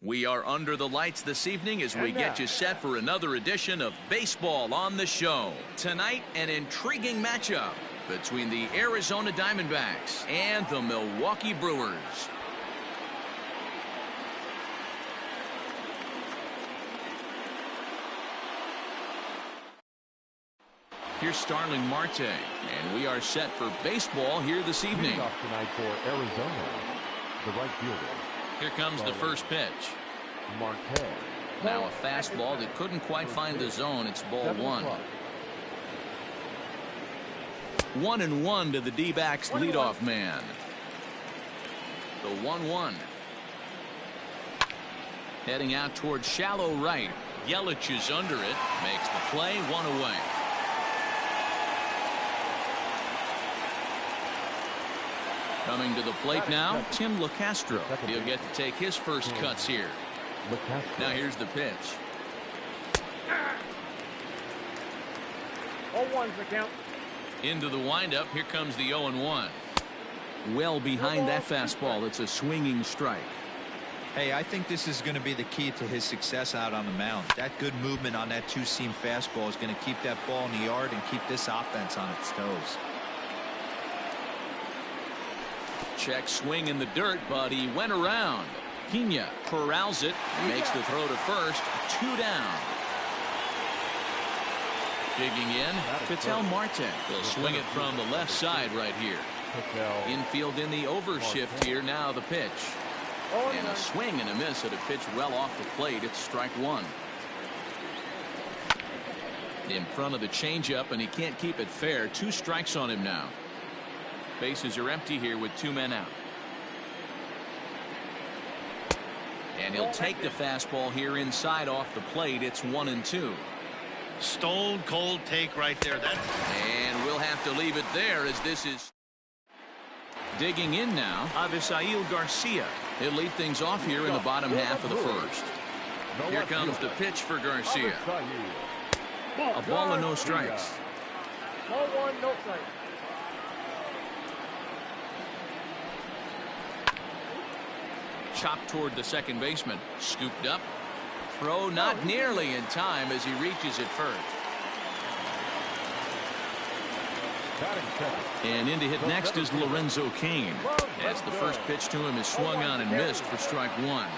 We are under the lights this evening as we get you set for another edition of Baseball on the Show. Tonight, an intriguing matchup between the Arizona Diamondbacks and the Milwaukee Brewers. Here's Starling Marte, and we are set for baseball here this evening. Off tonight for Arizona, the right fielder. Here comes the first pitch. Marte. Now a fastball that couldn't quite find the zone. It's ball one. 1-1 to the D-backs leadoff man. The 1-1. Heading out towards shallow right. Yelich is under it. Makes the play, one away. Coming to the plate now, Tim LeCastro. He'll get to take his first cuts here. Now here's the pitch. 0-1's the count. Into the windup. Here comes the 0-1. Well behind that fastball. It's a swinging strike. Hey, I think this is going to be the key to his success out on the mound. That good movement on that two-seam fastball is going to keep that ball in the yard and keep this offense on its toes. Check swing in the dirt, but he went around. Pena corrals it, makes the throw to first. 2 down. Digging in, Ketel Marte. He'll swing it from the left side right here. Infield in the overshift here. Now the pitch. And a swing and a miss at a pitch well off the plate. It's strike one. In front of the changeup, and he can't keep it fair. 2 strikes on him now. Bases are empty here with 2 men out. And he'll take the fastball here inside off the plate. It's 1-2. Stone cold take right there. And we'll have to leave it there as this is digging in now. Avisail Garcia. He'll lead things off here in the bottom half of the first. Here comes the pitch for Garcia. A ball and no strikes. 0-1, no strikes. Chopped toward the second baseman. Scooped up. Throw not nearly in time as he reaches it first. And in to hit next is Lorenzo Cain. As the first pitch to him is swung on and missed for strike one.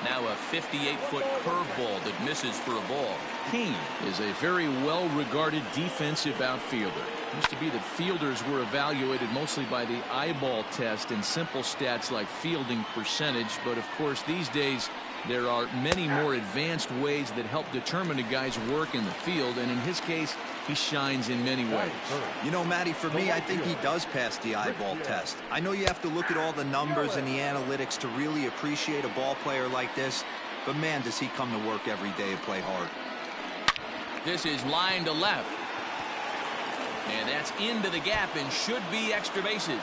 Now a 58-foot curveball that misses for a ball. Cain is a very well-regarded defensive outfielder. Used to be that fielders were evaluated mostly by the eyeball test and simple stats like fielding percentage, but of course these days there are many more advanced ways that help determine a guy's work in the field, and in his case he shines in many ways. You know, Matty, for me, I think he does pass the eyeball test. I know you have to look at all the numbers and the analytics to really appreciate a ball player like this, but man, does he come to work every day and play hard. This is line to left. And that's into the gap and should be extra bases.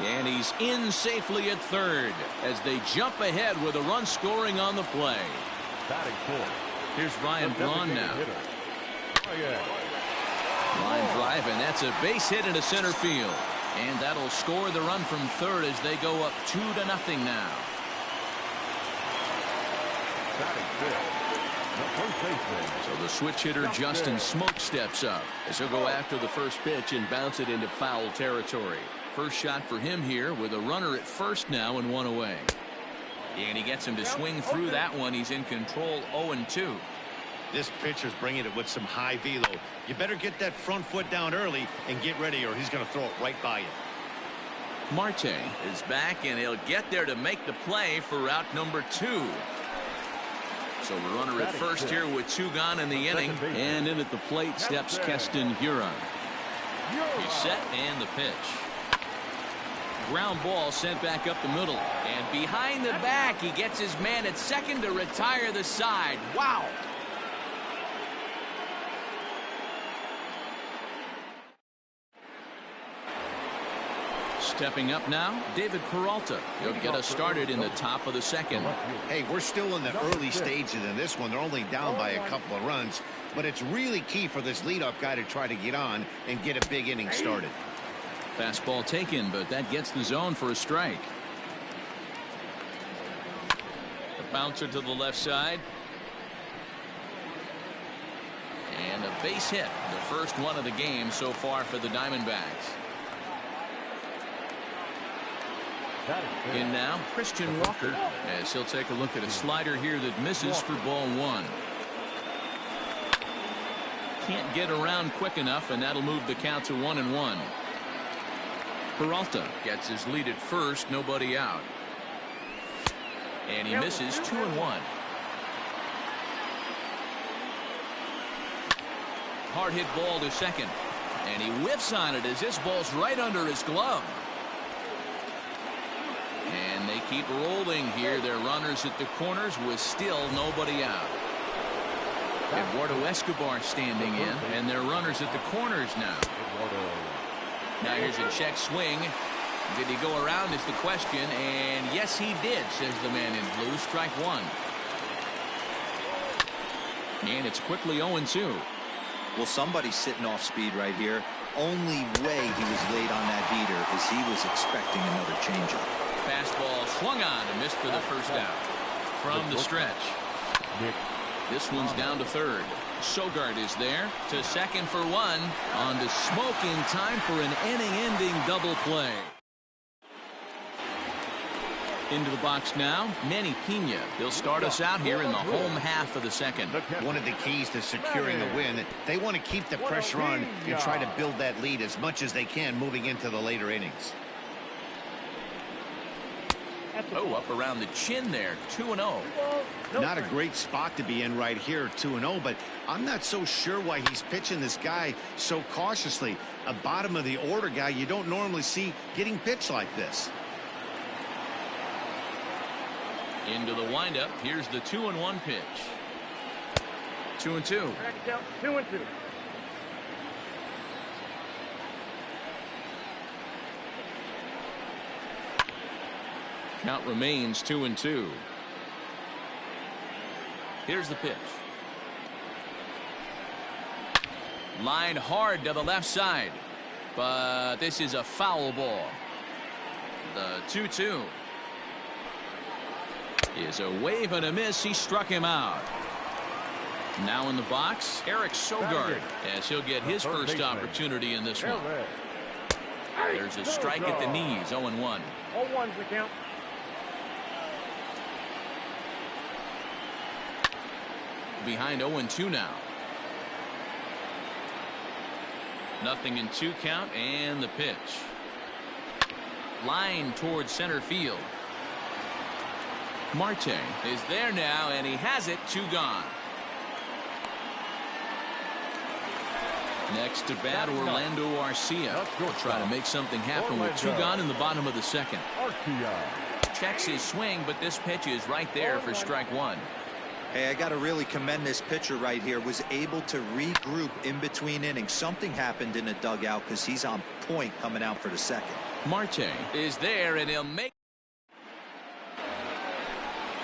And he's in safely at third as they jump ahead with a run scoring on the play. Here's Ryan Braun now. Line drive, and that's a base hit into center field. And that'll score the run from third as they go up 2-0 now. So the switch hitter Justin Smoke steps up as he'll go after the first pitch and bounce it into foul territory. First shot for him here with a runner at first now and 1 away. And he gets him to swing through that one. He's in control. 0-2. This pitcher's bringing it with some high velo. You better get that front foot down early and get ready, or he's going to throw it right by you. Marte is back, and he'll get there to make the play for out number 2. So the runner at first here with 2 gone in the inning, and in at the plate steps Keston Hiura. He's set, and the pitch. Ground ball sent back up the middle, and behind the back he gets his man at second to retire the side. Wow. Stepping up now, David Peralta. He'll get us started in the top of the second. Hey, we're still in the early stages in this one. They're only down by a couple of runs, but it's really key for this leadoff guy to try to get on and get a big inning started. Fastball taken, but that gets the zone for a strike. The bouncer to the left side. And a base hit, the first one of the game so far for the Diamondbacks. In now, Christian Walker, as he'll take a look at a slider here that misses for ball one. Can't get around quick enough, and that'll move the count to 1-1. Peralta gets his lead at first, nobody out. And he misses 2-1. Hard hit ball to second, and he whiffs on it as this ball's right under his glove. And they keep rolling here. They're runners at the corners with still nobody out. Eduardo Escobar standing in, and they're runners at the corners now. Now here's a check swing. Did he go around is the question, and yes he did, says the man in blue. Strike one. And it's quickly 0-2. Well, somebody's sitting off speed right here. Only way he was late on that heater is he was expecting another changeup. Fastball swung on and missed for the first out. From the stretch. This one's down to third. Sogard is there to second for one. On to Smoke in time for an inning-ending double play. Into the box now, Manny Pena. He'll start us out here in the home half of the second. One of the keys to securing the win, they want to keep the pressure on and try to build that lead as much as they can moving into the later innings. Oh, up around the chin there, 2-0. Not a great spot to be in right here, 2-0, but I'm not so sure why he's pitching this guy so cautiously. A bottom of the order guy you don't normally see getting pitched like this. Into the windup. Here's the 2-1 pitch. 2-2. 2-2. Count remains 2-2. Here's the pitch. Line hard to the left side, but this is a foul ball. The 2-2 is a wave and a miss. He struck him out. Now in the box, Eric Sogard, as he'll get his first opportunity in this one. There's a strike at the knees. 0-1. 0-1's the count. Behind 0-2 now. Nothing in 2 count, and the pitch. Line towards center field. Marte is there now, and he has it. 2 gone. Next to bat, Orlando Arcia. Will try to make something happen with 2 gone in the bottom of the second. Checks his swing, but this pitch is right there for strike one. Hey, I got to really commend this pitcher right here. Was able to regroup in between innings. Something happened in the dugout because he's on point coming out for the second. Marte is there, and he'll make.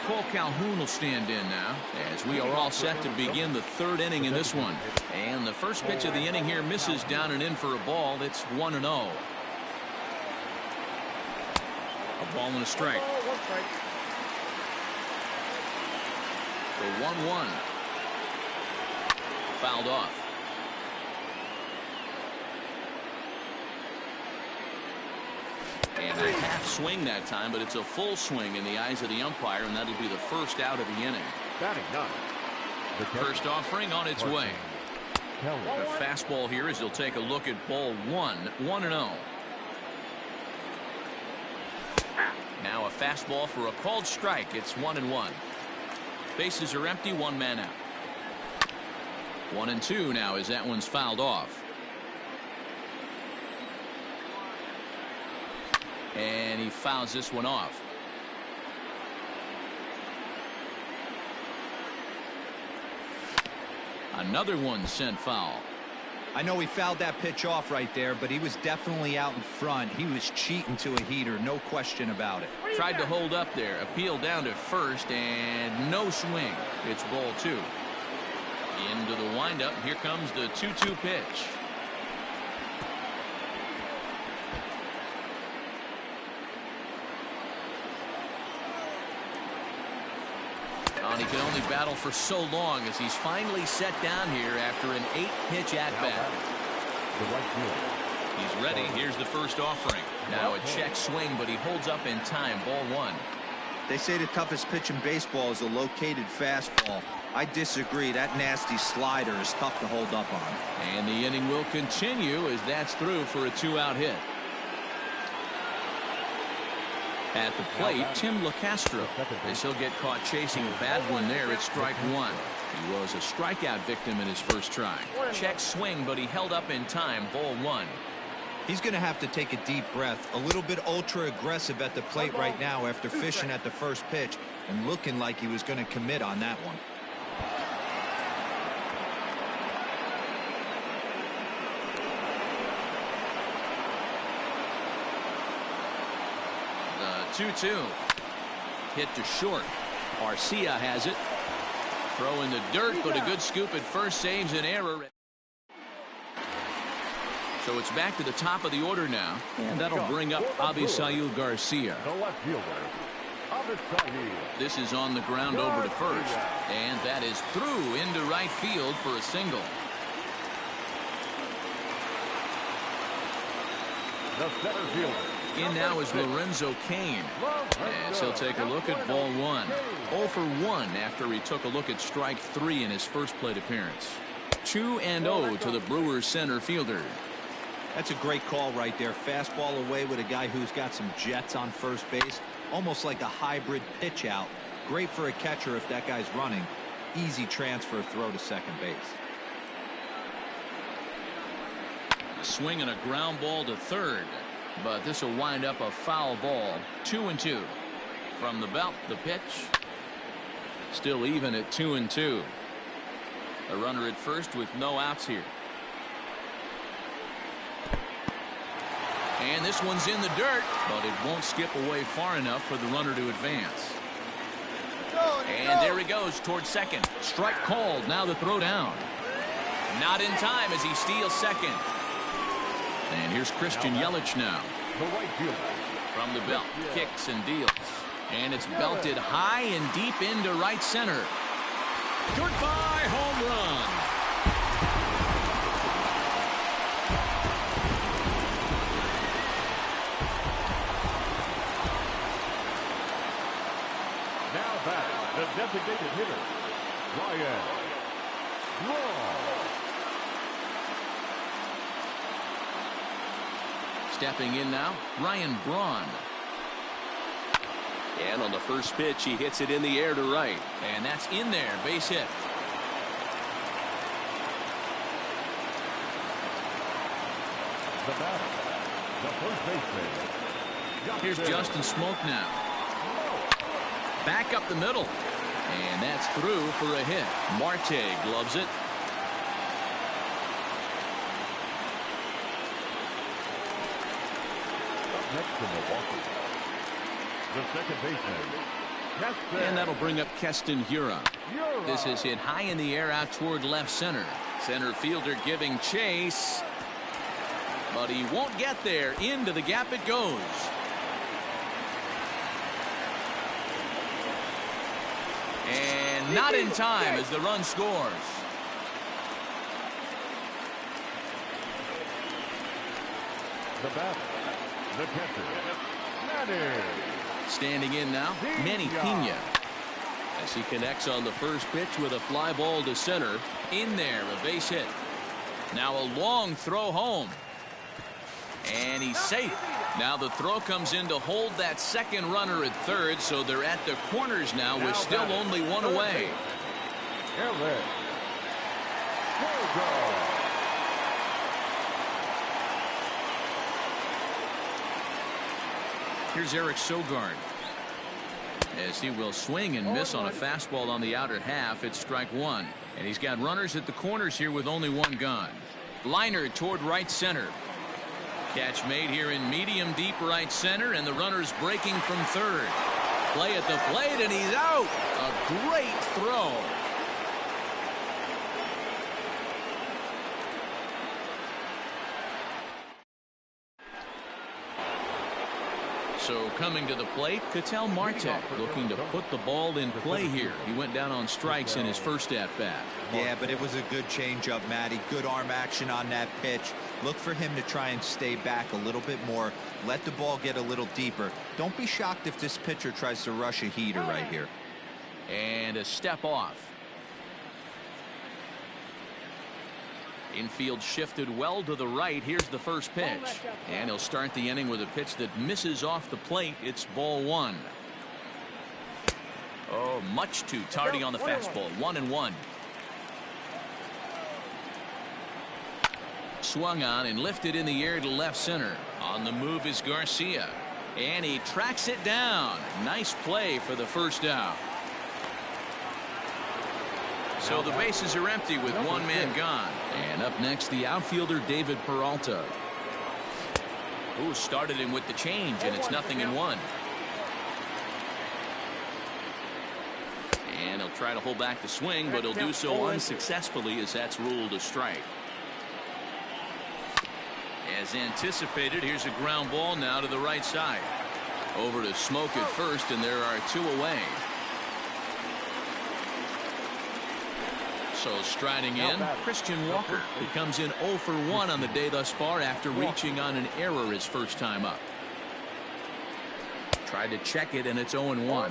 Cole Calhoun will stand in now as we are all set to begin the 3rd inning in this one. And the first pitch of the inning here misses down and in for a ball. It's 1-0. A ball and a strike. The 1-1. Fouled off. And a half swing that time, but it's a full swing in the eyes of the umpire, and that'll be the first out of the inning. The first offering on its way. A fastball here as he'll take a look at ball 1. 1-0. Now a fastball for a called strike. It's 1-1. Bases are empty, 1 man out. 1-2 now as that one's fouled off. And he fouls this one off. Another one sent foul. I know he fouled that pitch off right there, but he was definitely out in front. He was cheating to a heater, no question about it. Tried to hold up there. Appeal down to first, and no swing. It's ball 2. Into the windup. Here comes the 2-2 pitch. And he can only battle for so long as he's finally set down here after an 8-pitch at-bat. He's ready. Here's the first offering. Now a check swing, but he holds up in time. Ball 1. They say the toughest pitch in baseball is a located fastball. I disagree. That nasty slider is tough to hold up on. And the inning will continue as that's through for a 2-out hit. At the plate, Tim LeCastro, as he'll get caught chasing a bad one there at strike 1. He was a strikeout victim in his first try. Check swing, but he held up in time. Ball 1. He's going to have to take a deep breath. A little bit ultra aggressive at the plate right now after fishing at the first pitch and looking like he was going to commit on that one. The 2-2. Hit to short. Arcia has it. Throw in the dirt, but a good scoop at first saves an error. So it's back to the top of the order now, and that'll bring up Avisail Garcia. The left fielder, Avisail. This is on the ground over to first, and that is through into right field for a single. The center fielder. In now is Lorenzo Cain, as he'll take a look at ball 1. 0 for 1 after he took a look at strike 3 in his first plate appearance. 2-0 to the Brewers center fielder. That's a great call right there. Fastball away with a guy who's got some jets on first base. Almost like a hybrid pitch out. Great for a catcher if that guy's running. Easy transfer throw to second base. A swing and a ground ball to third. But this will wind up a foul ball. 2-2. From the belt, the pitch. Still even at 2-2. A runner at first with no outs here. And this one's in the dirt, but it won't skip away far enough for the runner to advance. And there he goes towards second. Strike called. Now the throw down. Not in time as he steals second. And here's Christian Yelich now. The right fielder. From the belt, kicks and deals. And it's belted high and deep into right center. Goodbye home run. Now back, the designated hitter, Ryan Braun. Stepping in now, Ryan Braun. And on the first pitch, he hits it in the air to right. And that's in there, base hit. The batter, the first baseman. Here's Justin Smoke now. Back up the middle. And that's through for a hit. Marte gloves it. Next to Milwaukee, the second baseman. And that'll bring up Keston Hiura. This is hit high in the air out toward left center. Center fielder giving chase. But he won't get there. Into the gap it goes. And not in time as the run scores. The batter, the catcher, Manny. Standing in now, Manny Pena. As he connects on the first pitch with a fly ball to center. In there, a base hit. Now a long throw home. And he's safe. Now the throw comes in to hold that second runner at third, so they're at the corners now with still only one away. Here's Eric Sogard. As he will swing and miss on a fastball on the outer half. It's strike 1. And he's got runners at the corners here with only one gone. Liner toward right center. Catch made here in medium deep right center, and the runner's breaking from third. Play at the plate, and he's out. A great throw. So coming to the plate, Ketel Marte looking to put the ball in play here. He went down on strikes in his first at-bat. Yeah, but it was a good changeup, Matty. Good arm action on that pitch. Look for him to try and stay back a little bit more. Let the ball get a little deeper. Don't be shocked if this pitcher tries to rush a heater right here. And a step off. Infield shifted well to the right. Here's the first pitch. And he'll start the inning with a pitch that misses off the plate. It's ball one. Oh, much too tardy on the fastball. 1-1. Swung on and lifted in the air to left center. On the move is Garcia. And he tracks it down. Nice play for the first out. So the bases are empty with one man gone. And up next, the outfielder David Peralta. Who started him with the change, and it's 0-1. And he'll try to hold back the swing, but he'll do so unsuccessfully as that's ruled a strike. As anticipated, here's a ground ball now to the right side. Over to Smoke at first, and there are two away. So striding in, Christian Walker, who comes in 0 for 1 on the day thus far after reaching on an error his first time up. Tried to check it, and it's 0-1.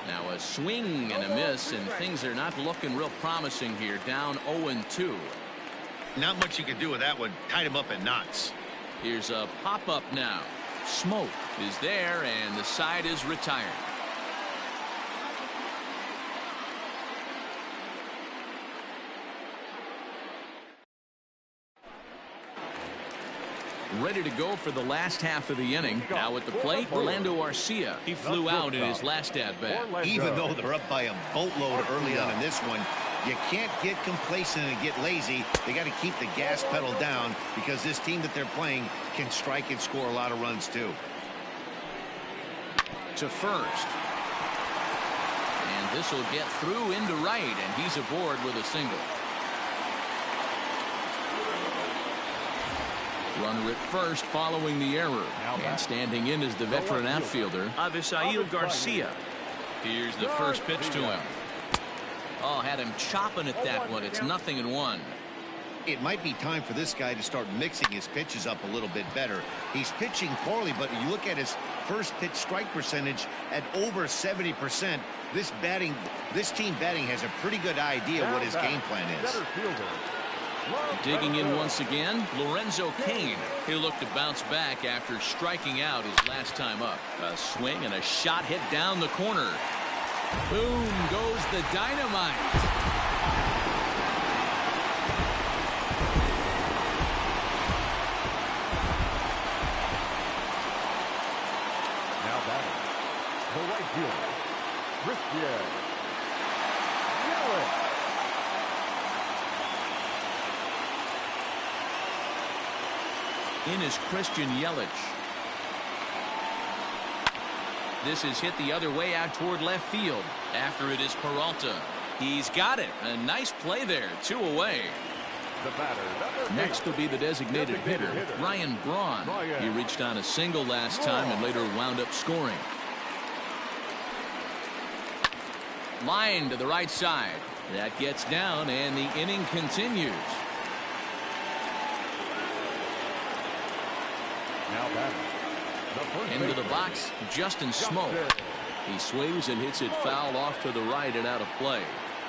Now a swing and a miss, and things are not looking real promising here. Down 0-2. Not much you can do with that one. Tied him up in knots. Here's a pop-up now. Smoke is there, and the side is retired. Ready to go for the last half of the inning. Now at the plate, Orlando Arcia. He flew out in his last at-bat. Even though they're up by a boatload early on in this one, you can't get complacent and get lazy. They got to keep the gas pedal down because this team that they're playing can strike and score a lot of runs too. To first. And this will get through into right, and he's aboard with a single. Runner at first following the error. And standing in is the veteran outfielder, Avisail Garcia. Here's the first pitch to him. Oh, had him chopping at that one. It's 0-1. It might be time for this guy to start mixing his pitches up a little bit better. He's pitching poorly, but you look at his first pitch strike percentage at over 70%. This team batting has a pretty good idea what his game plan is. Digging in once again, Lorenzo Cain. He'll look to bounce back after striking out his last time up. A swing and a shot hit down the corner. Boom goes the dynamite. Now batting, the right fielder, Christian Yelich. In is Christian Yelich. This is hit the other way out toward left field. After it is Peralta. He's got it. A nice play there. 2 away. The batter, Next will be the designated hitter, Ryan Braun. He reached on a single last time and later wound up scoring. Line to the right side. That gets down, and the inning continues. Now batting, Into the box, Justin Smoke. He swings and hits it foul off to the right and out of play.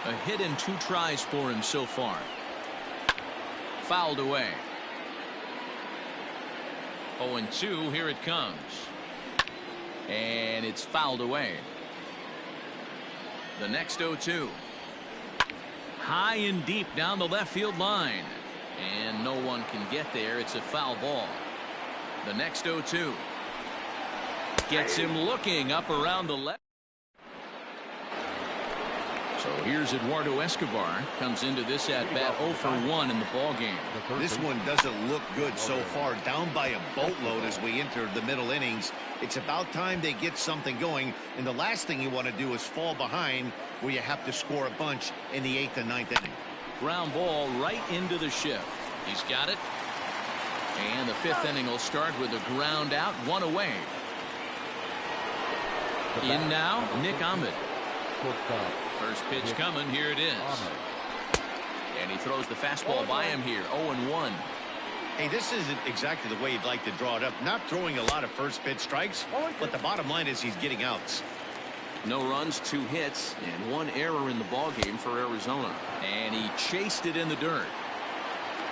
A hit in 2 tries for him so far. Fouled away. 0-2, here it comes. And it's fouled away. The next 0-2. High and deep down the left field line. And no one can get there. It's a foul ball. The next 0-2. Gets him looking up around the left. So here's Eduardo Escobar. Comes into this at-bat 0 for 1 in the ball game. This one doesn't look good so far. Down by a boatload as we enter the middle innings. It's about time they get something going. And the last thing you want to do is fall behind where you have to score a bunch in the 8th and 9th inning. Ground ball right into the shift. He's got it. And the 5th inning will start with a ground out, 1 away. In now, Nick Ahmed. First pitch coming. Here it is. And he throws the fastball by him here. 0-1. Hey, this isn't exactly the way you'd like to draw it up. Not throwing a lot of first pitch strikes, but the bottom line is he's getting outs. No runs, 2 hits, and 1 error in the ball game for Arizona. And he chased it in the dirt.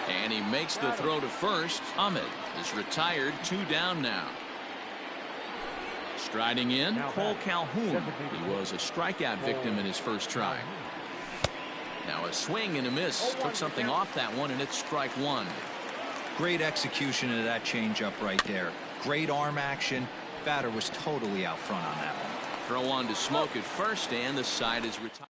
And he makes the throw to first. Ahmed is retired, 2 down now. Striding in, Cole Calhoun. He was a strikeout victim in his first try. Now a swing and a miss. Took something off that one, and it's strike 1. Great execution of that changeup right there. Great arm action. Batter was totally out front on that one. Throw on to Smoke at first, and the side is retired.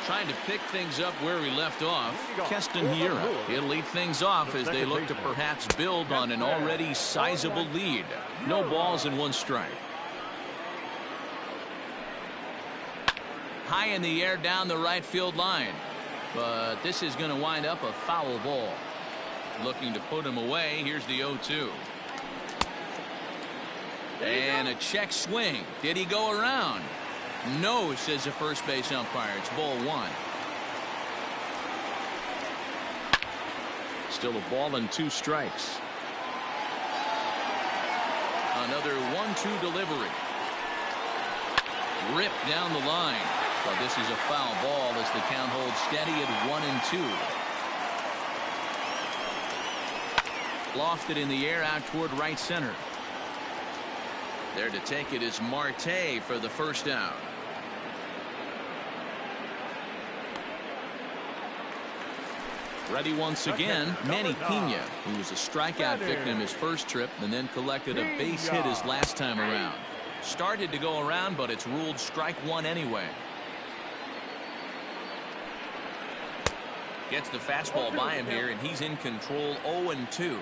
Trying to pick things up where he left off. Keston Hiura. He'll lead things off as they look to perhaps build on an already sizable lead. No balls and 1 strike. High in the air down the right field line. But this is going to wind up a foul ball. Looking to put him away. Here's the 0-2. And a check swing. Did he go around? No, says the first base umpire. It's ball 1. Still a ball and 2 strikes. Another 1-2 delivery. Ripped down the line. But this is a foul ball as the count holds steady at 1-2. Lofted in the air out toward right center. There to take it is Marte for the first out. Ready once again, Manny Pena, who was a strikeout victim his first trip and then collected a base hit his last time around. Started to go around, but it's ruled strike 1 anyway. Gets the fastball by him here, and he's in control. 0-2.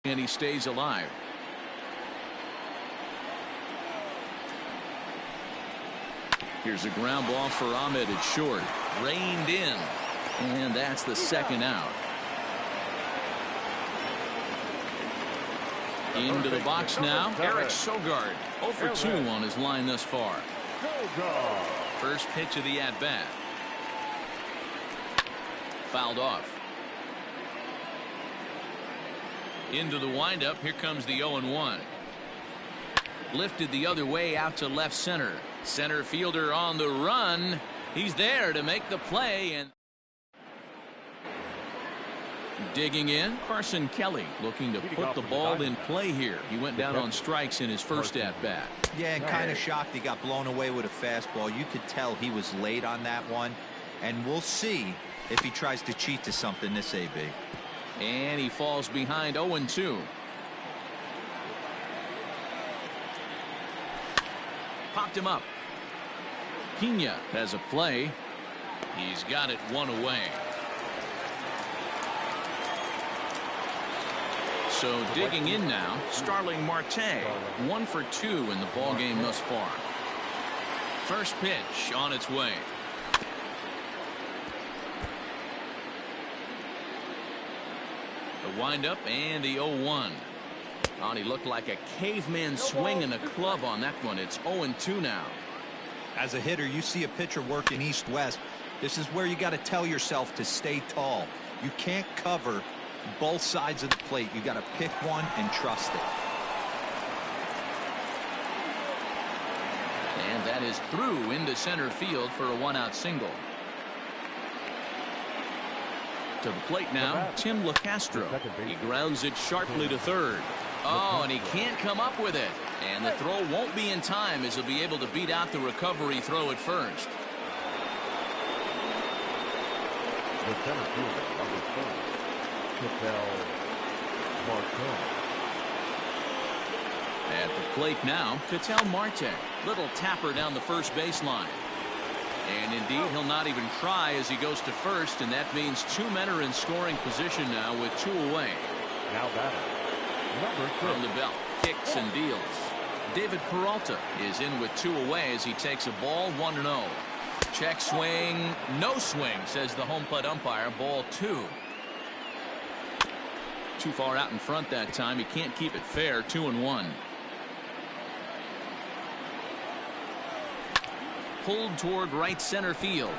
And he stays alive. Here's a ground ball for Ahmed at short. Reined in. And that's the 2nd out. Into the box now. Eric Sogard. 0 for 2 on his line thus far. First pitch of the at-bat. Fouled off. Into the windup. Here comes the 0-1. Lifted the other way out to left center. Center fielder on the run. He's there to make the play. And digging in, Carson Kelly looking to put the ball in play here. He went down on strikes in his first at-bat. Yeah, and kind of shocked he got blown away with a fastball. You could tell he was late on that one. And we'll see if he tries to cheat to something this AB. And he falls behind 0-2. Popped him up. Pena has a play. He's got it 1 away. So digging in now, Starling Marte. 1 for 2 in the ball game thus far. First pitch on its way. The windup and the 0-1. Oh, he looked like a caveman swinging a club on that one. It's 0-2 now. As a hitter, you see a pitcher working east-west. This is where you got to tell yourself to stay tall. You can't cover both sides of the plate. You got to pick one and trust it. And that is through into center field for a 1-out single. To the plate now, Tim LaCastro. He grounds it sharply to third. Oh, and he can't come up with it. And the throw won't be in time as he'll be able to beat out the recovery throw at first. The center fielder, number 4, Martel. At the plate now, Ketel Marte. Little tapper down the first baseline. And indeed, he'll not even try as he goes to first, and that means 2 men are in scoring position now with 2 away. Now batting, number 6. From the belt, kicks and deals. David Peralta is in with 2 away as he takes a ball 1-0. Check swing, no swing, says the home plate umpire. Ball 2. Too far out in front that time. He can't keep it fair. 2-1. Pulled toward right center field.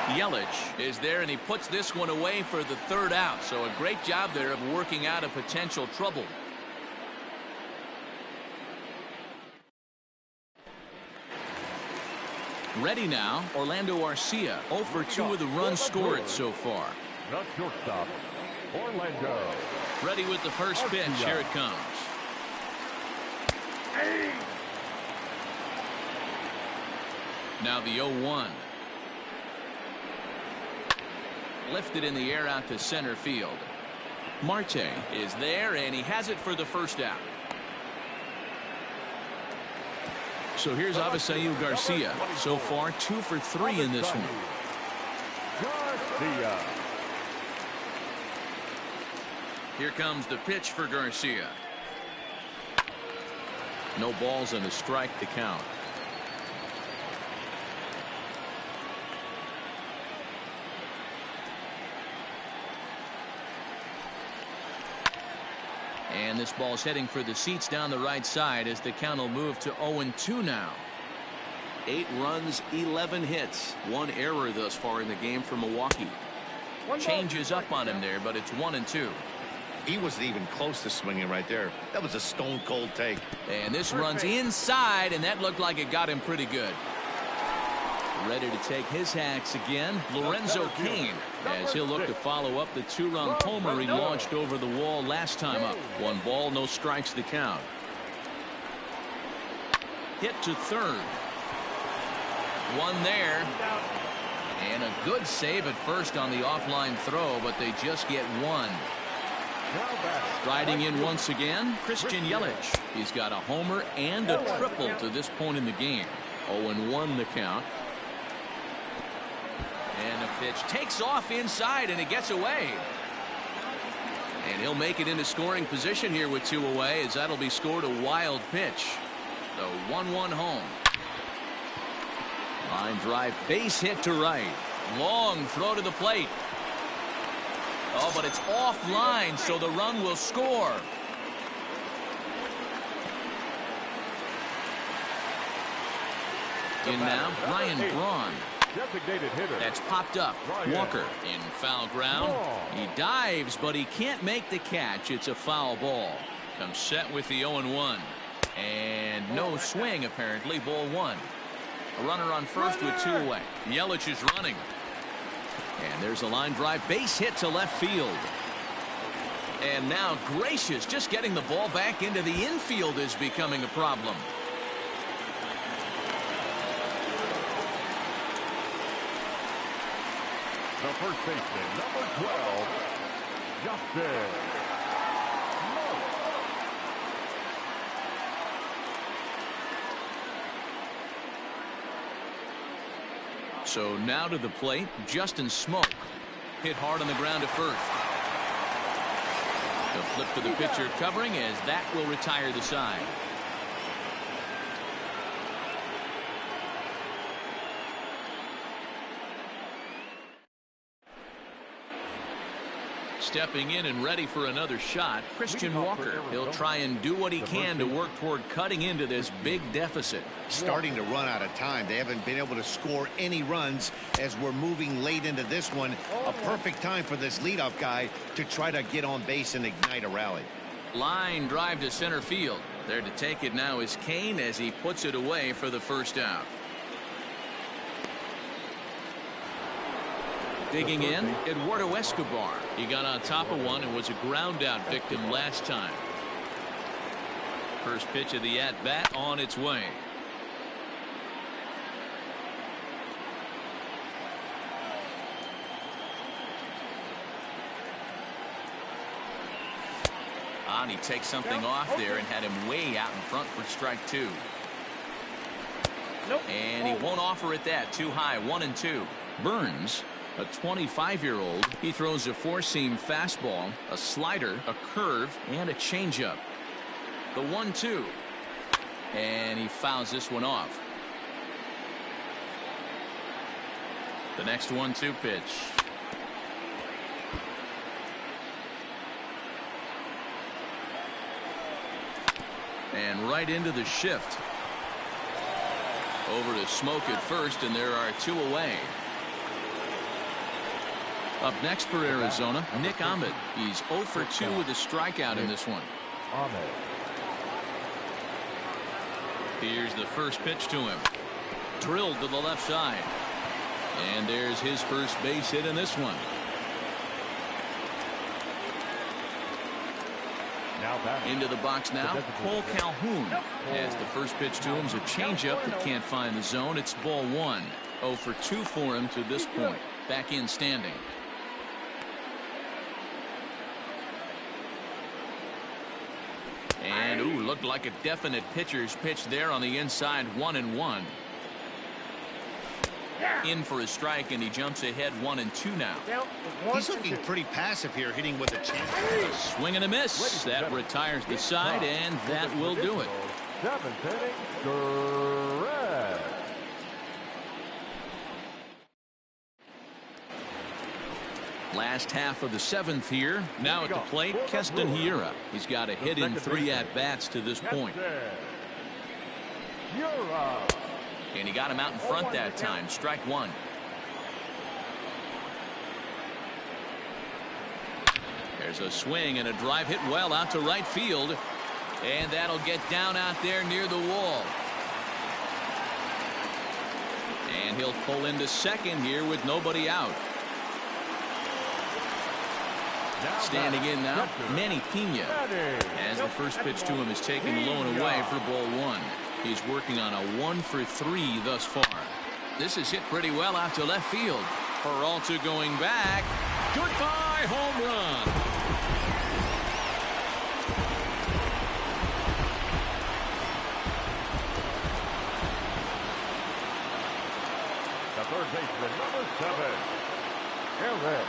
Yelich is there, and he puts this one away for the 3rd out. So a great job there of working out a potential trouble. Ready now, Orlando Arcia. 0 for 2 of the runs scored so far. The shortstop, Orlando. Ready with the first pitch. Here it comes. Now the 0-1. Lifted in the air out to center field. Marte is there, and he has it for the 1st out. So here's Avisail Garcia. So far 2 for 3 in this one. Garcia. Here comes the pitch for Garcia. No balls and a strike to count. And this ball's heading for the seats down the right side as the count will move to 0-2 now. 8 runs, 11 hits. 1 error thus far in the game for Milwaukee. Changes up on him there, but it's 1-2. He wasn't even close to swinging right there. That was a stone cold take. And this runs inside, and that looked like it got him pretty good. Ready to take his hacks again, Lorenzo Cain, as he'll look to follow up the 2-run homer he launched over the wall last time up. 1 ball, no strikes to count. Hit to 3rd. 1 there. And a good save at first on the offline throw, but they just get 1. Striding in once again, Christian Yelich. He's got a homer and a triple to this point in the game. 0-1 the count. And the pitch takes off inside, and it gets away. And he'll make it into scoring position here with 2 away, as that'll be scored a wild pitch. The 1-1 home. Line drive, base hit to right. Long throw to the plate. Oh, but it's offline, so the run will score. In now, Ryan Braun. Designated hitter. That's popped up. Walker in foul ground. He dives, but he can't make the catch. It's a foul ball. Comes set with the 0-1. And no swing, apparently. Ball 1. A runner on first with 2 away. Yelich is running. And there's a line drive, base hit to left field. And now Gracious just getting the ball back into the infield is becoming a problem. The first baseman, number 12, Justin. So now to the plate, Justin Smoke. Hit hard on the ground to first. The flip to the pitcher covering as that will retire the side. Stepping in and ready for another shot, Christian Walker. He'll try and do what he can to work toward cutting into this big deficit. Starting to run out of time. They haven't been able to score any runs as we're moving late into this one. A perfect time for this leadoff guy to try to get on base and ignite a rally. Line drive to center field. There to take it now is Cain as he puts it away for the 1st out. Digging in, Eduardo Escobar. He got on top of one and was a ground out victim last time. First pitch of the at-bat on its way. And he takes something off there and had him way out in front for strike 2. Nope. And he won't offer it that. Too high. 1-2. Burns, a 25-year-old, he throws a four-seam fastball, a slider, a curve, and a changeup. The 1-2. And he fouls this one off. The next 1-2 pitch. And right into the shift. Over to Smoke at first, and there are 2 away. Up next for Arizona, Nick Ahmed. He's 0 for 2 with a strikeout in this one. Here's the first pitch to him. Drilled to the left side. And there's his first base hit in this one. Into the box now, Cole Calhoun. As the first pitch to him is a changeup that can't find the zone. It's ball 1. 0 for 2 for him to this point. Back in standing. And, ooh, looked like a definite pitcher's pitch there on the inside. 1-1. In for a strike, and he jumps ahead 1-2 now. He's looking pretty passive here, hitting with a changeup. Swing and a miss. That retires the side, and that will do it. 7th inning, correct. Last half of the 7th here. Now at the plate, Keston Hiura. He's got a hit in 3 at-bats to this point. And he got him out in front that time. Strike 1. There's a swing and a drive hit well out to right field. And that'll get down out there near the wall. And he'll pull into second here with nobody out. Standing in now, Manny Pena. As the first pitch to him is taken low and away for ball 1. He's working on a 1 for 3 thus far. This is hit pretty well out to left field. Peralta going back. Goodbye home run. The third baseman, number 7, Eric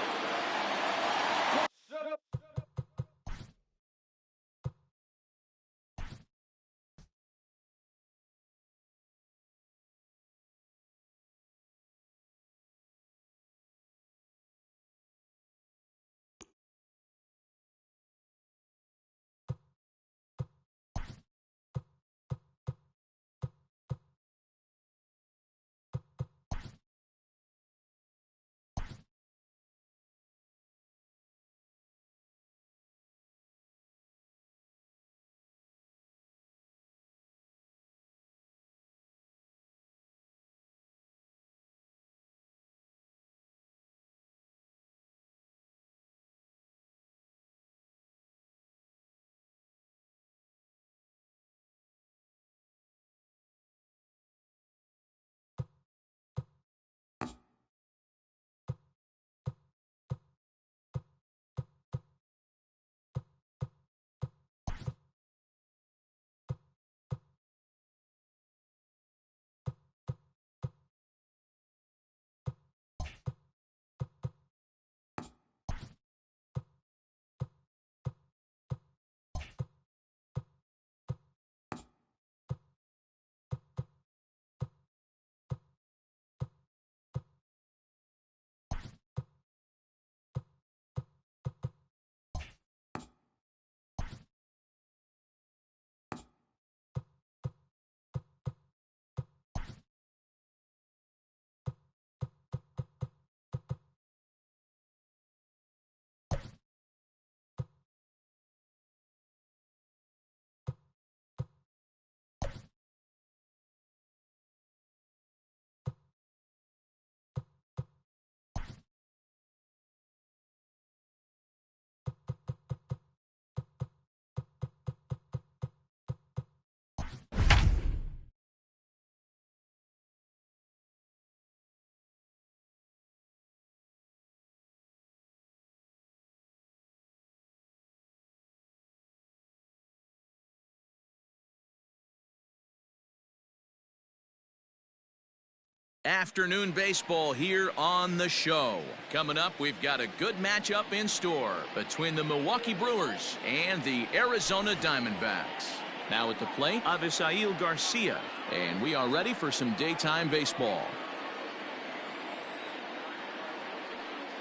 Afternoon baseball here on the show. Coming up, we've got a good matchup in store between the Milwaukee Brewers and the Arizona Diamondbacks. Now at the plate, Avisail Garcia, and we are ready for some daytime baseball.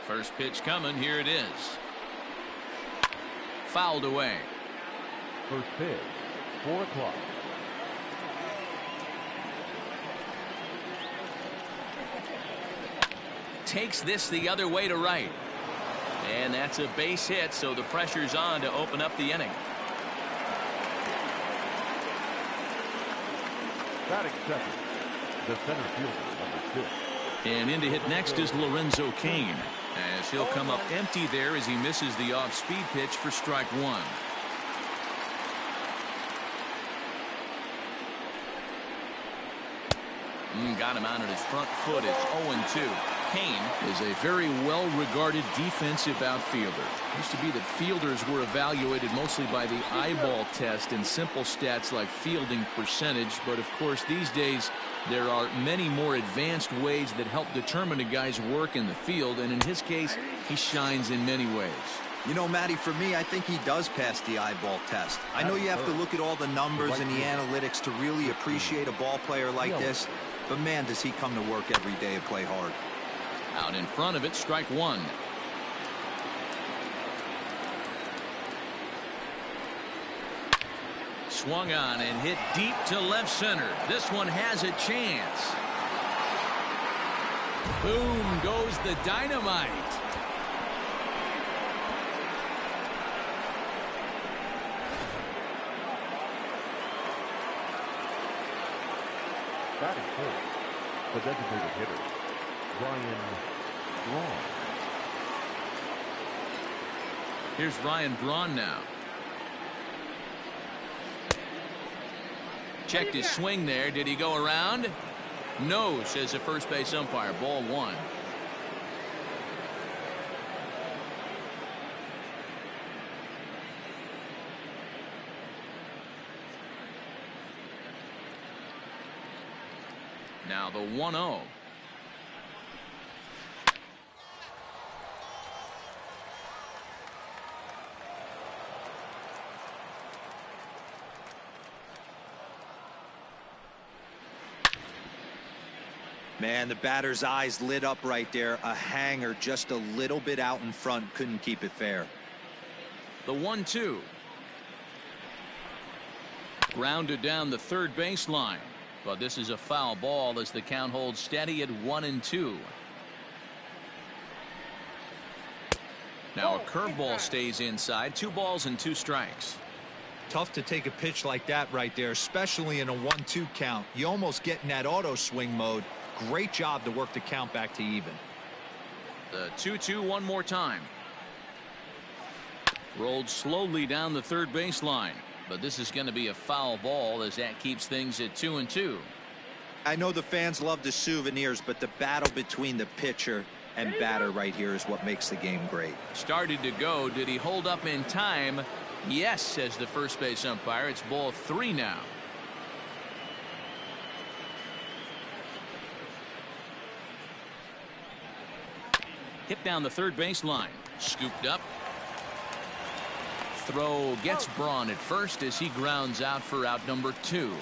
First pitch coming. Here it is. Fouled away. First pitch, 4 o'clock. Takes this the other way to right. And that's a base hit, so the pressure's on to open up the inning. Batting second, the center fielder, number 6. And in to hit next is Lorenzo Cain, as he'll come up empty there as he misses the off-speed pitch for strike one. Got him out at his front foot. It's 0-2. Cain is a very well-regarded defensive outfielder. Used to be that fielders were evaluated mostly by the eyeball test and simple stats like fielding percentage. But of course, these days, there are many more advanced ways that help determine a guy's work in the field. And in his case, he shines in many ways. You know, Matty, for me, I think he does pass the eyeball test. I know you have to look at all the numbers and the analytics to really appreciate a ball player like this. But man, does he come to work every day and play hard. Out in front of it, strike one. Swung on and hit deep to left center. This one has a chance. Boom goes the dynamite. Batting fourth, the designated hitter, Ryan Braun. Here's Ryan Braun now. Checked his swing there. Did he go around? No, says the first base umpire. Ball one. Now the 1-0. Man, the batter's eyes lit up right there. A hanger just a little bit out in front. Couldn't keep it fair. The 1-2. Grounded down the third baseline. But this is a foul ball as the count holds steady at 1-2. Now a curveball stays inside. 2 balls and 2 strikes. Tough to take a pitch like that right there, especially in a 1-2 count. You almost get in that auto swing mode. Great job to work the count back to even. The 2-2 one more time. Rolled slowly down the third baseline. But this is going to be a foul ball as that keeps things at 2-2. I know the fans love the souvenirs, but the battle between the pitcher and batter right here is what makes the game great. Started to go. Did he hold up in time? Yes, says the first base umpire. It's ball 3 now. Hit down the third baseline. Scooped up. Throw gets Braun at first as he grounds out for out number 2.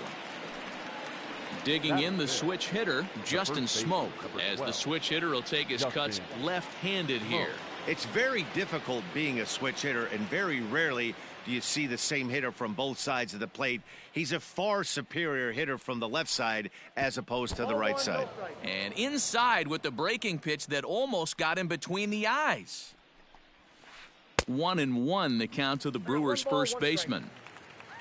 Digging in the switch hitter, Justin Smoak, as the switch hitter will take his cuts left-handed here. It's very difficult being a switch hitter, and very rarely do you see the same hitter from both sides of the plate. He's a far superior hitter from the left side as opposed to the right side. And inside with the breaking pitch that almost got him between the eyes. 1-1 the count to the Brewers' first baseman.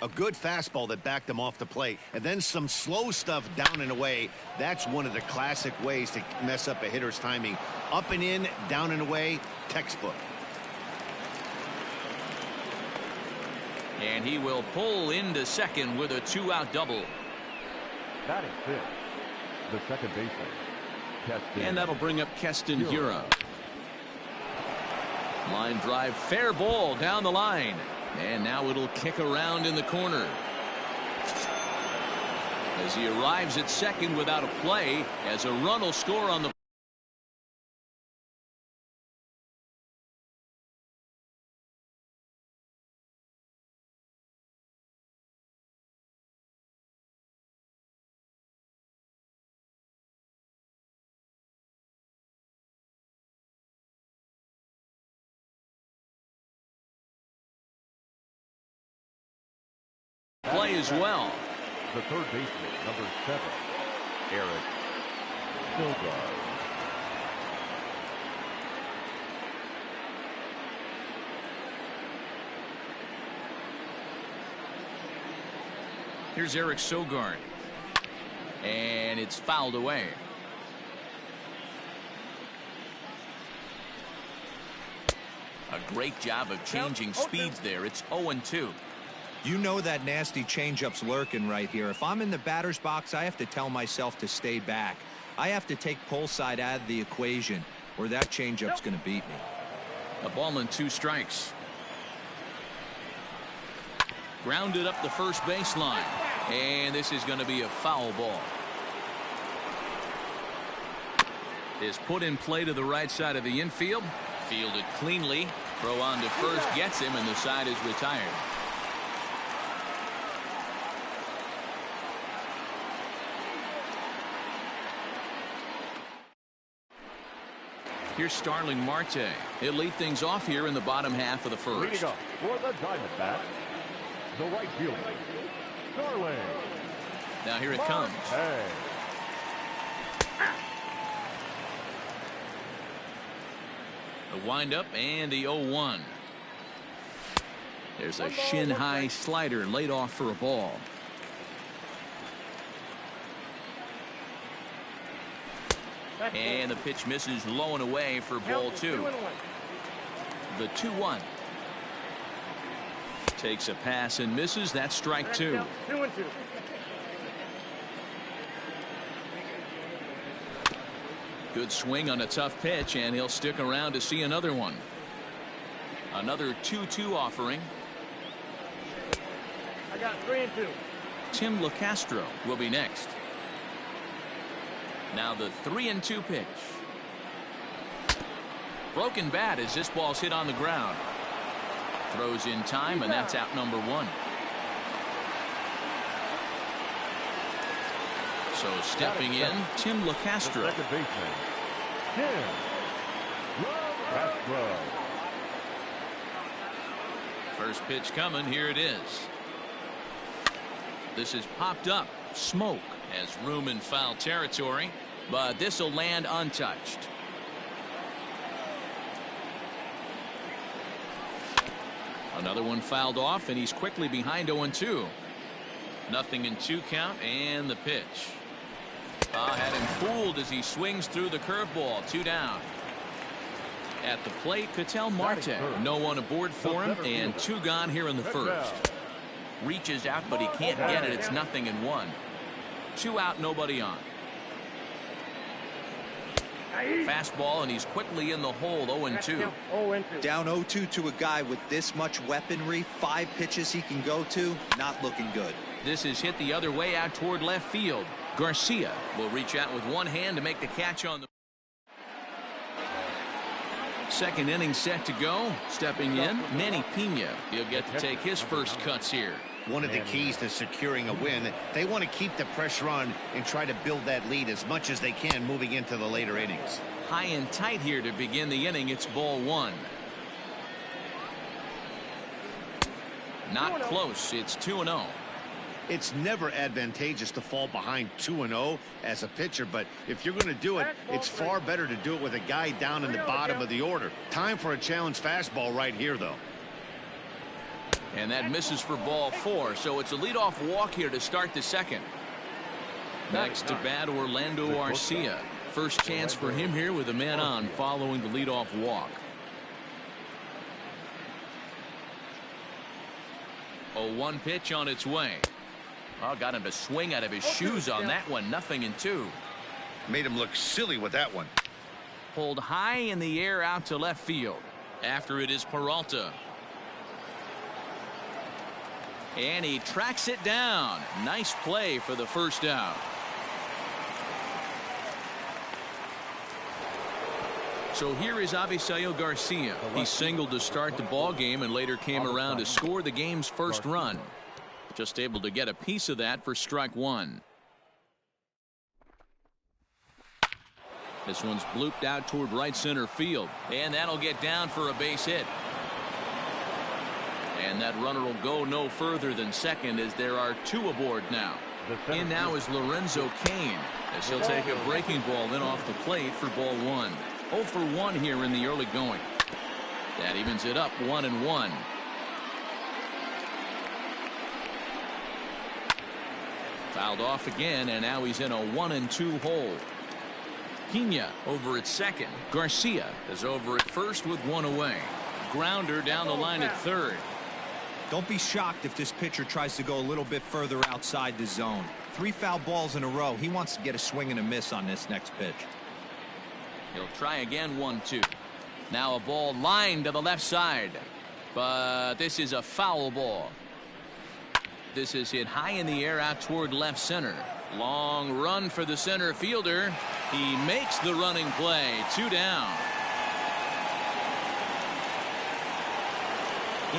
A good fastball that backed him off the plate, and then some slow stuff down and away. That's one of the classic ways to mess up a hitter's timing. Up and in, down and away, textbook. And he will pull into second with a 2-out double. Batting fifth, the second baseman, Keston. And that'll bring up Keston Hiura. Line drive, fair ball down the line. And now it'll kick around in the corner. as he arrives at second without a play, as a run will score on the play as well. The third baseman, number 7, Eric Silgar. Here's Eric Sogard, and it's fouled away. A great job of changing speeds there. It's 0-2. You know that nasty changeup's lurking right here. If I'm in the batter's box, I have to tell myself to stay back. I have to take pull side out of the equation, or that changeup's going to beat me. A ball and 2 strikes. Grounded up the first baseline, and this is going to be a foul ball. Is put in play to the right side of the infield. Fielded cleanly. Throw on to first gets him, and the side is retired. Here's Starling Marte. He'll lead things off here in the bottom half of the first. Leading up for the Diamondbacks, the right fielder, Starling. Now here it comes. Hey. The windup and the 0-1. There's a shin-high slider laid off for a ball. And the pitch misses low and away for ball 2. The 2-1. Takes a pass and misses. That's strike 2. 2-2. Good swing on a tough pitch, and he'll stick around to see another one. Another 2-2 offering. I got 3-2. Tim LaCastro will be next. Now the 3-2 pitch. Broken bat as this ball's hit on the ground. Throws in time, and that's out number 1. So stepping in, Tim LaCastro. Second baseman, Tim LaCastro. First pitch coming. Here it is. This is popped up. Smoke has room in foul territory, but this will land untouched. Another one fouled off, and he's quickly behind 0-2. Nothing in 2 count, and the pitch. Had him fooled as he swings through the curveball. 2 down. At the plate, Ketel Marte. No one aboard for him, and 2 gone here in the first. Reaches out, but he can't get it. It's 0-1. 2 out, nobody on. Fastball, and he's quickly in the hole. 0-2. Down 0-2 to a guy with this much weaponry, 5 pitches he can go to, not looking good. This is hit the other way out toward left field. Garcia will reach out with one hand to make the catch on the second inning set to go. Stepping in, Manny Pena. He'll get to take his first cuts here. One of the keys to securing a win, they want to keep the pressure on and try to build that lead as much as they can moving into the later innings. High and tight here to begin the inning. It's ball 1. Not close. It's 2-0. It's never advantageous to fall behind 2-0 as a pitcher, but if you're going to do it, it's far better to do it with a guy down in the bottom of the order. Time for a challenge fastball right here, though. And that misses for ball 4, so it's a leadoff walk here to start the second. Next to bat, Orlando Arcia. First chance for him here with a man on following the leadoff walk. 0-1 pitch on its way. Oh, got him to swing out of his shoes on that one. 0-2. Made him look silly with that one. Pulled high in the air out to left field. After it is Peralta. And he tracks it down. Nice play for the first out. So here is Avisail Garcia. He singled to start the ball game and later came around to score the game's first run. Just able to get a piece of that for strike one. This one's blooped out toward right center field. And that'll get down for a base hit. And that runner will go no further than second as there are two aboard now. In now is Lorenzo Cain as he'll take a breaking ball in off the plate for ball one. 0 for 1 here in the early going. That evens it up 1-1. Fouled off again, and now he's in a 1-2 hole. Pena over at second. Garcia is over at first with one away. Grounder down the line at third. Don't be shocked if this pitcher tries to go a little bit further outside the zone. 3 foul balls in a row. He wants to get a swing and a miss on this next pitch. He'll try again. 1-2. Now a ball lined to the left side, but this is a foul ball. This is hit high in the air out toward left center. Long run for the center fielder. He makes the running play. 2 down.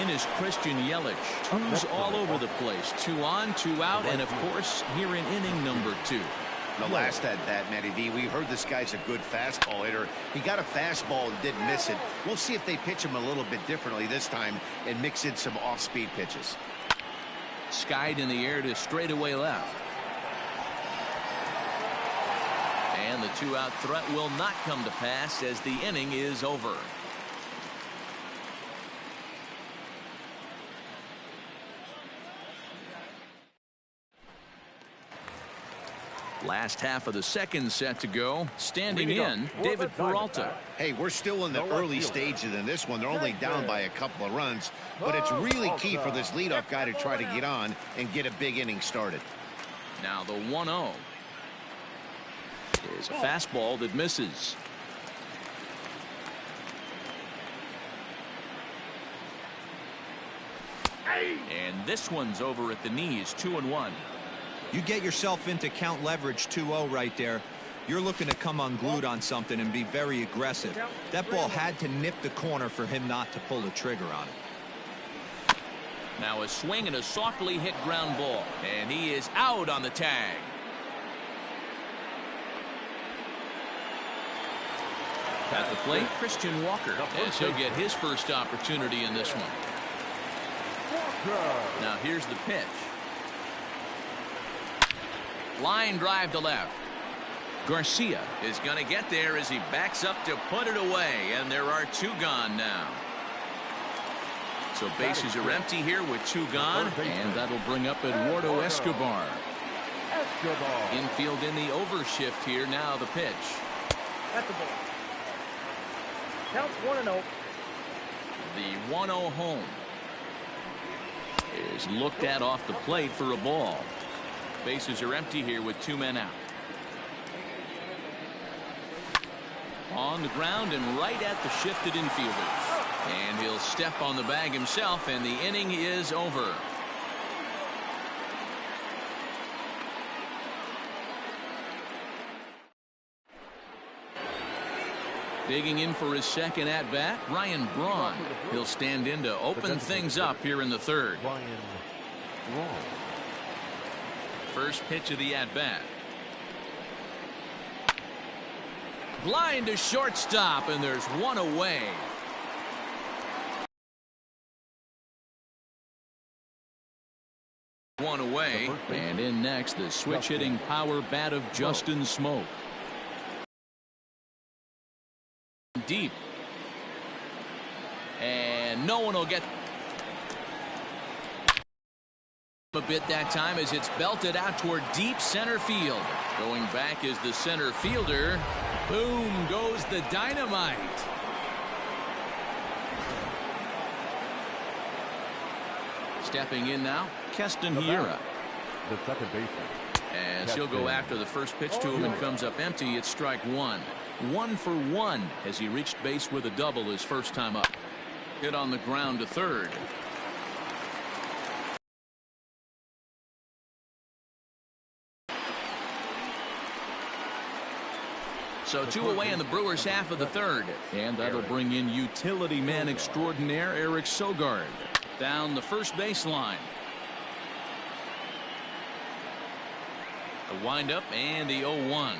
In is Christian Yelich. 2s all over the place. 2 on, 2 out, and of course here in inning number 2. The last at that, Matty D, we heard this guy's a good fastball hitter. He got a fastball and didn't miss it. We'll see if they pitch him a little bit differently this time and mix in some off-speed pitches. Skied in the air to straightaway left. And the 2-out threat will not come to pass as the inning is over. Last half of the second set to go. Standing in, David Peralta. Hey, we're still in the early stages in this one. They're only down by a couple of runs, but it's really key for this leadoff guy to try to get on and get a big inning started. Now the 1-0 is a fastball that misses. And this one's over at the knees. 2-1. You get yourself into count leverage 2-0 right there. You're looking to come unglued on something and be very aggressive. That ball had to nip the corner for him not to pull the trigger on it. Now a swing and a softly hit ground ball. And he is out on the tag. At the plate, Christian Walker, as he'll get his first opportunity in this one. Now here's the pitch. Line drive to left. Garcia is going to get there as he backs up to put it away, and there are 2 gone now. So bases are empty here with 2 gone, and that'll bring up Eduardo Escobar. Infield in the overshift here. Now the pitch. That's the ball. Counts 1-0. The 1-0 home is looked at off the plate for a ball. Bases are empty here with 2 men out. On the ground and right at the shifted infielders. And he'll step on the bag himself, and the inning is over. Digging in for his second at-bat, Ryan Braun. He'll stand in to open things up here in the third. First pitch of the at-bat. Blind to shortstop, and there's 1 away. One away, and in next, the switch-hitting power bat of Justin Smoke. Deep. And no one will get a bit that time as it's belted out toward deep center field. Going back is the center fielder. Boom goes the dynamite. Stepping in now, Keston Hiura. The second baseman. As he'll go after the first pitch to him and comes up empty. It's strike 1. 1 for 1 as he reached base with a double his first time up. Hit on the ground to third. So 2 away in the Brewers half of the third. And that'll bring in utility man extraordinaire Eric Sogard down the first baseline. The windup and the 0-1.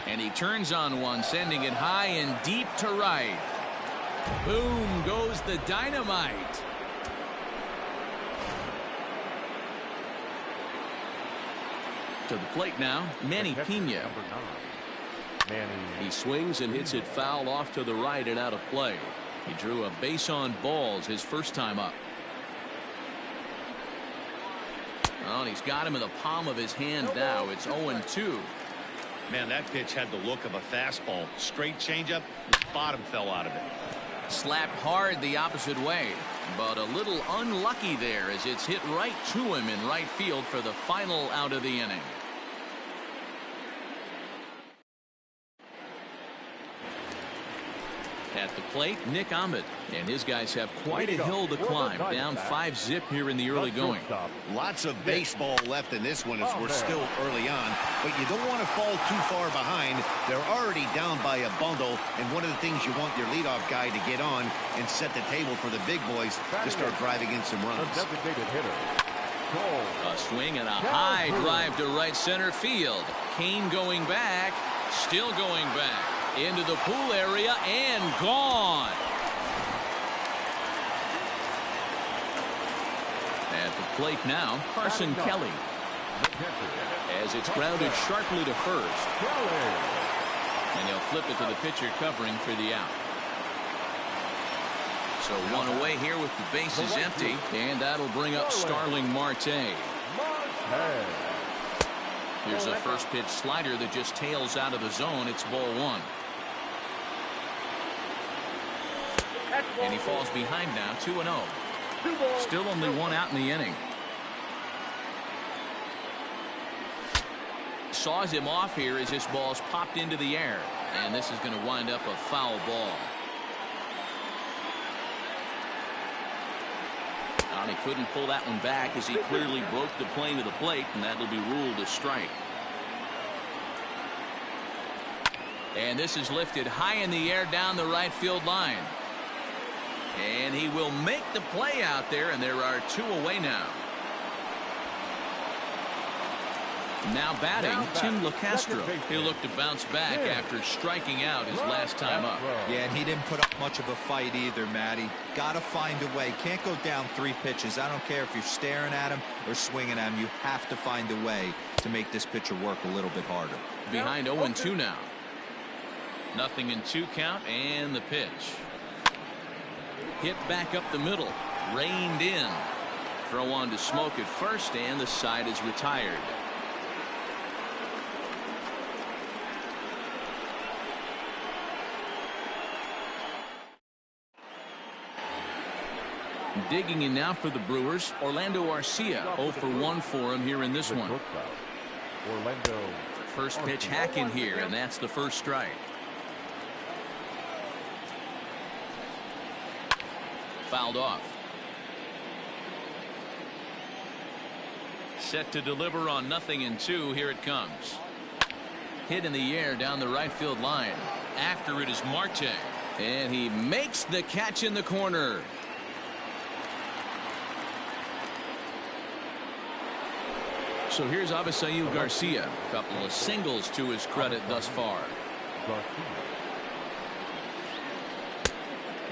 And he turns on one, sending it high and deep to right. Boom goes the dynamite. To the plate now, Manny Pena. He swings and hits it foul off to the right and out of play. He drew a base on balls his first time up. Oh, and he's got him in the palm of his hand now. It's 0-2. Man, that pitch had the look of a fastball. Straight changeup, the bottom fell out of it. Slapped hard the opposite way, but a little unlucky there as it's hit right to him in right field for the final out of the inning. At the plate, Nick Ahmed, and his guys have quite a hill to climb, down 5-zip here in the early going. Lots of baseball left in this one as we're still early on, but you don't want to fall too far behind. They're already down by a bundle, and one of the things you want your leadoff guy to get on and set the table for the big boys to start driving in some runs. A swing and a high drive to right center field. Kane going back, still going back. Into the pool area and gone. At the plate now, Carson Kelly. As it's grounded sharply to first. And they'll flip it to the pitcher covering for the out. So 1 away here with the bases empty. And that'll bring up Starling Marte. Here's a first pitch slider that just tails out of the zone. It's ball 1. And he falls behind now, 2-0. Still only 1 out in the inning. Saws him off here as this ball's popped into the air. And this is going to wind up a foul ball. And he couldn't pull that one back as he clearly broke the plane to the plate, and that'll be ruled a strike. And this is lifted high in the air down the right field line. And he will make the play out there, and there are 2 away now. Now batting, Tim LeCastro. He'll look to bounce back after striking out his last time up. Yeah, and he didn't put up much of a fight either, Matty. Got to find a way. Can't go down 3 pitches. I don't care if you're staring at him or swinging at him. You have to find a way to make this pitcher work a little bit harder. Behind 0-2 now. 0-2 count, and the pitch. Hit back up the middle. Reined in. Throw on to Smoke at first, and the side is retired. Digging in now for the Brewers, Orlando Arcia. 0 for 1 for him here in this one. First pitch hack in here, and that's the first strike. Fouled off. Set to deliver on 0-2. Here it comes. Hit in the air down the right field line. After it is Marte. And he makes the catch in the corner. So here's Avisail Garcia. A couple of singles to his credit thus far.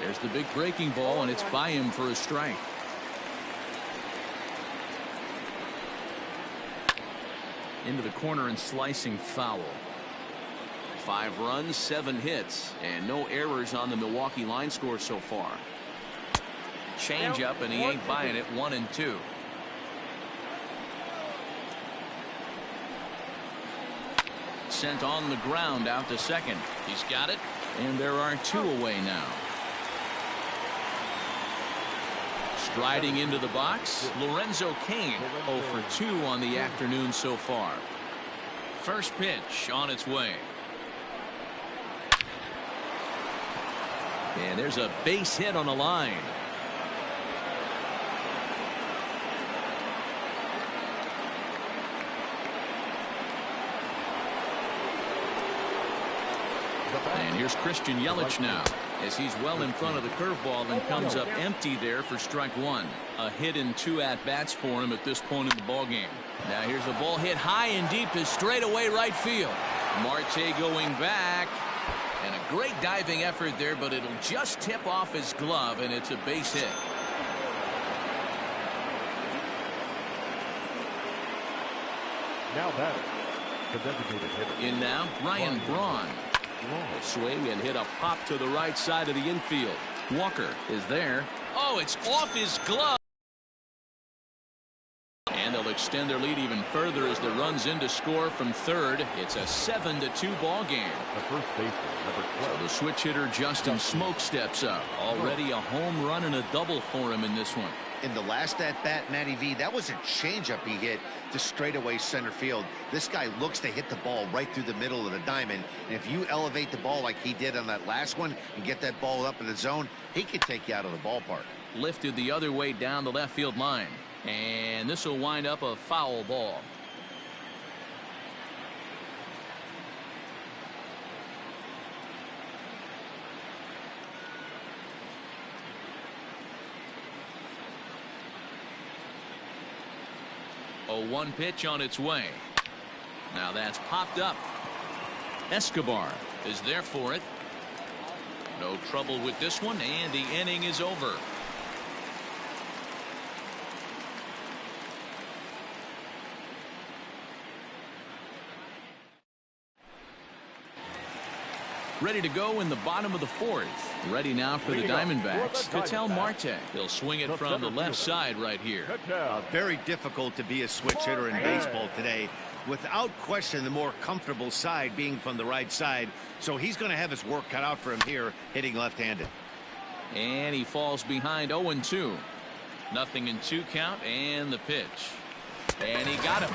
There's the big breaking ball, and it's by him for a strike. Into the corner and slicing foul. 5 runs, 7 hits, and no errors on the Milwaukee line score so far. Change up, and he ain't buying it. 1-2. Sent on the ground out to second. He's got it, and there are 2 away now. Striding into the box, Lorenzo Cain. 0 for 2 on the afternoon so far. First pitch on its way. And there's a base hit on the line. And here's Christian Yelich now, as he's well in front of the curveball and comes up empty there for strike one. A hit and 2 at-bats for him at this point in the ballgame. Now here's a ball hit high and deep to straightaway right field. Marte going back. And a great diving effort there, but it'll just tip off his glove, and it's a base hit. Now batting, the designated hitter. In now, Ryan Braun. A swing and hit a pop to the right side of the infield. Walker is there. Oh, it's off his glove. And they'll extend their lead even further as the runs in to score from third. It's a 7-2 ball game. The first baseman, number 12. So the switch hitter Justin Smoke steps up. Already a home run and a double for him in this one. In the last at-bat, Matty V, that was a changeup he hit to straightaway center field. This guy looks to hit the ball right through the middle of the diamond. And if you elevate the ball like he did on that last one and get that ball up in the zone, he could take you out of the ballpark. Lifted the other way down the left field line. And this will wind up a foul ball. A 1 pitch on its way. Now that's popped up. Escobar is there for it. No trouble with this one, and the inning is over. Ready to go in the bottom of the fourth. Ready now for the Diamondbacks. Ketel Marte. He'll swing it from the left side right here. Very difficult to be a switch hitter in baseball today. Without question, the more comfortable side being from the right side. So he's going to have his work cut out for him here, hitting left-handed. And he falls behind 0-2. Nothing in 2 count, and the pitch. And he got him.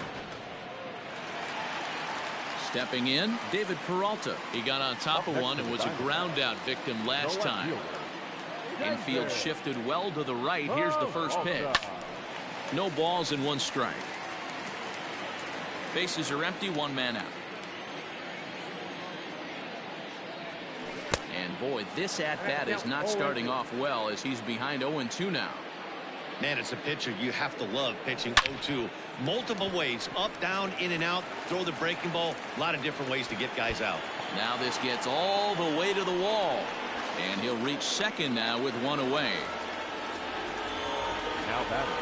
Stepping in, David Peralta. He got on top of one and was a ground out victim last time. Infield shifted well to the right. Here's the first pitch. No balls and 1 strike. Bases are empty, 1 man out. And boy, this at-bat is not starting off well as he's behind 0-2 now. Man, as a pitcher, you have to love pitching 0-2. Multiple ways, up, down, in and out, throw the breaking ball. A lot of different ways to get guys out. Now this gets all the way to the wall. And he'll reach second now with 1 away. Now batting,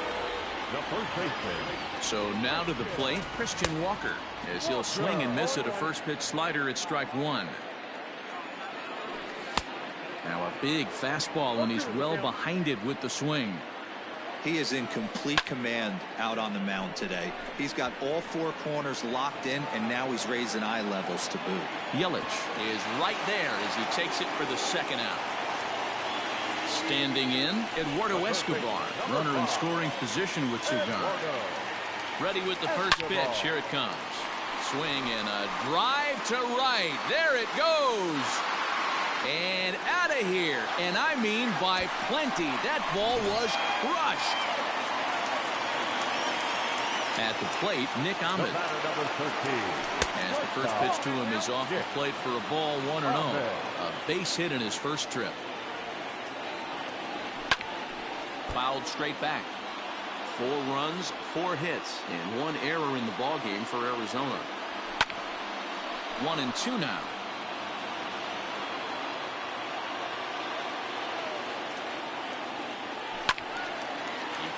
the first baseman. So now to the plate, Christian Walker, as he'll swing and miss at a first pitch slider at strike 1. Now a big fastball, and he's well behind it with the swing. He is in complete command out on the mound today. He's got all 4 corners locked in, and now he's raising eye levels to boot. Yelich is right there as he takes it for the second out. Standing in, Eduardo Escobar, runner in scoring position with 2 guns. Ready with the first pitch. Here it comes. Swing and a drive to right. There it goes. And out of here. And I mean by plenty. That ball was crushed. At the plate, Nick Ahmed. As the first pitch to him is off the plate for a ball, 1-0. A base hit in his first trip. Fouled straight back. 4 runs, 4 hits, and 1 error in the ballgame for Arizona. 1-2 now.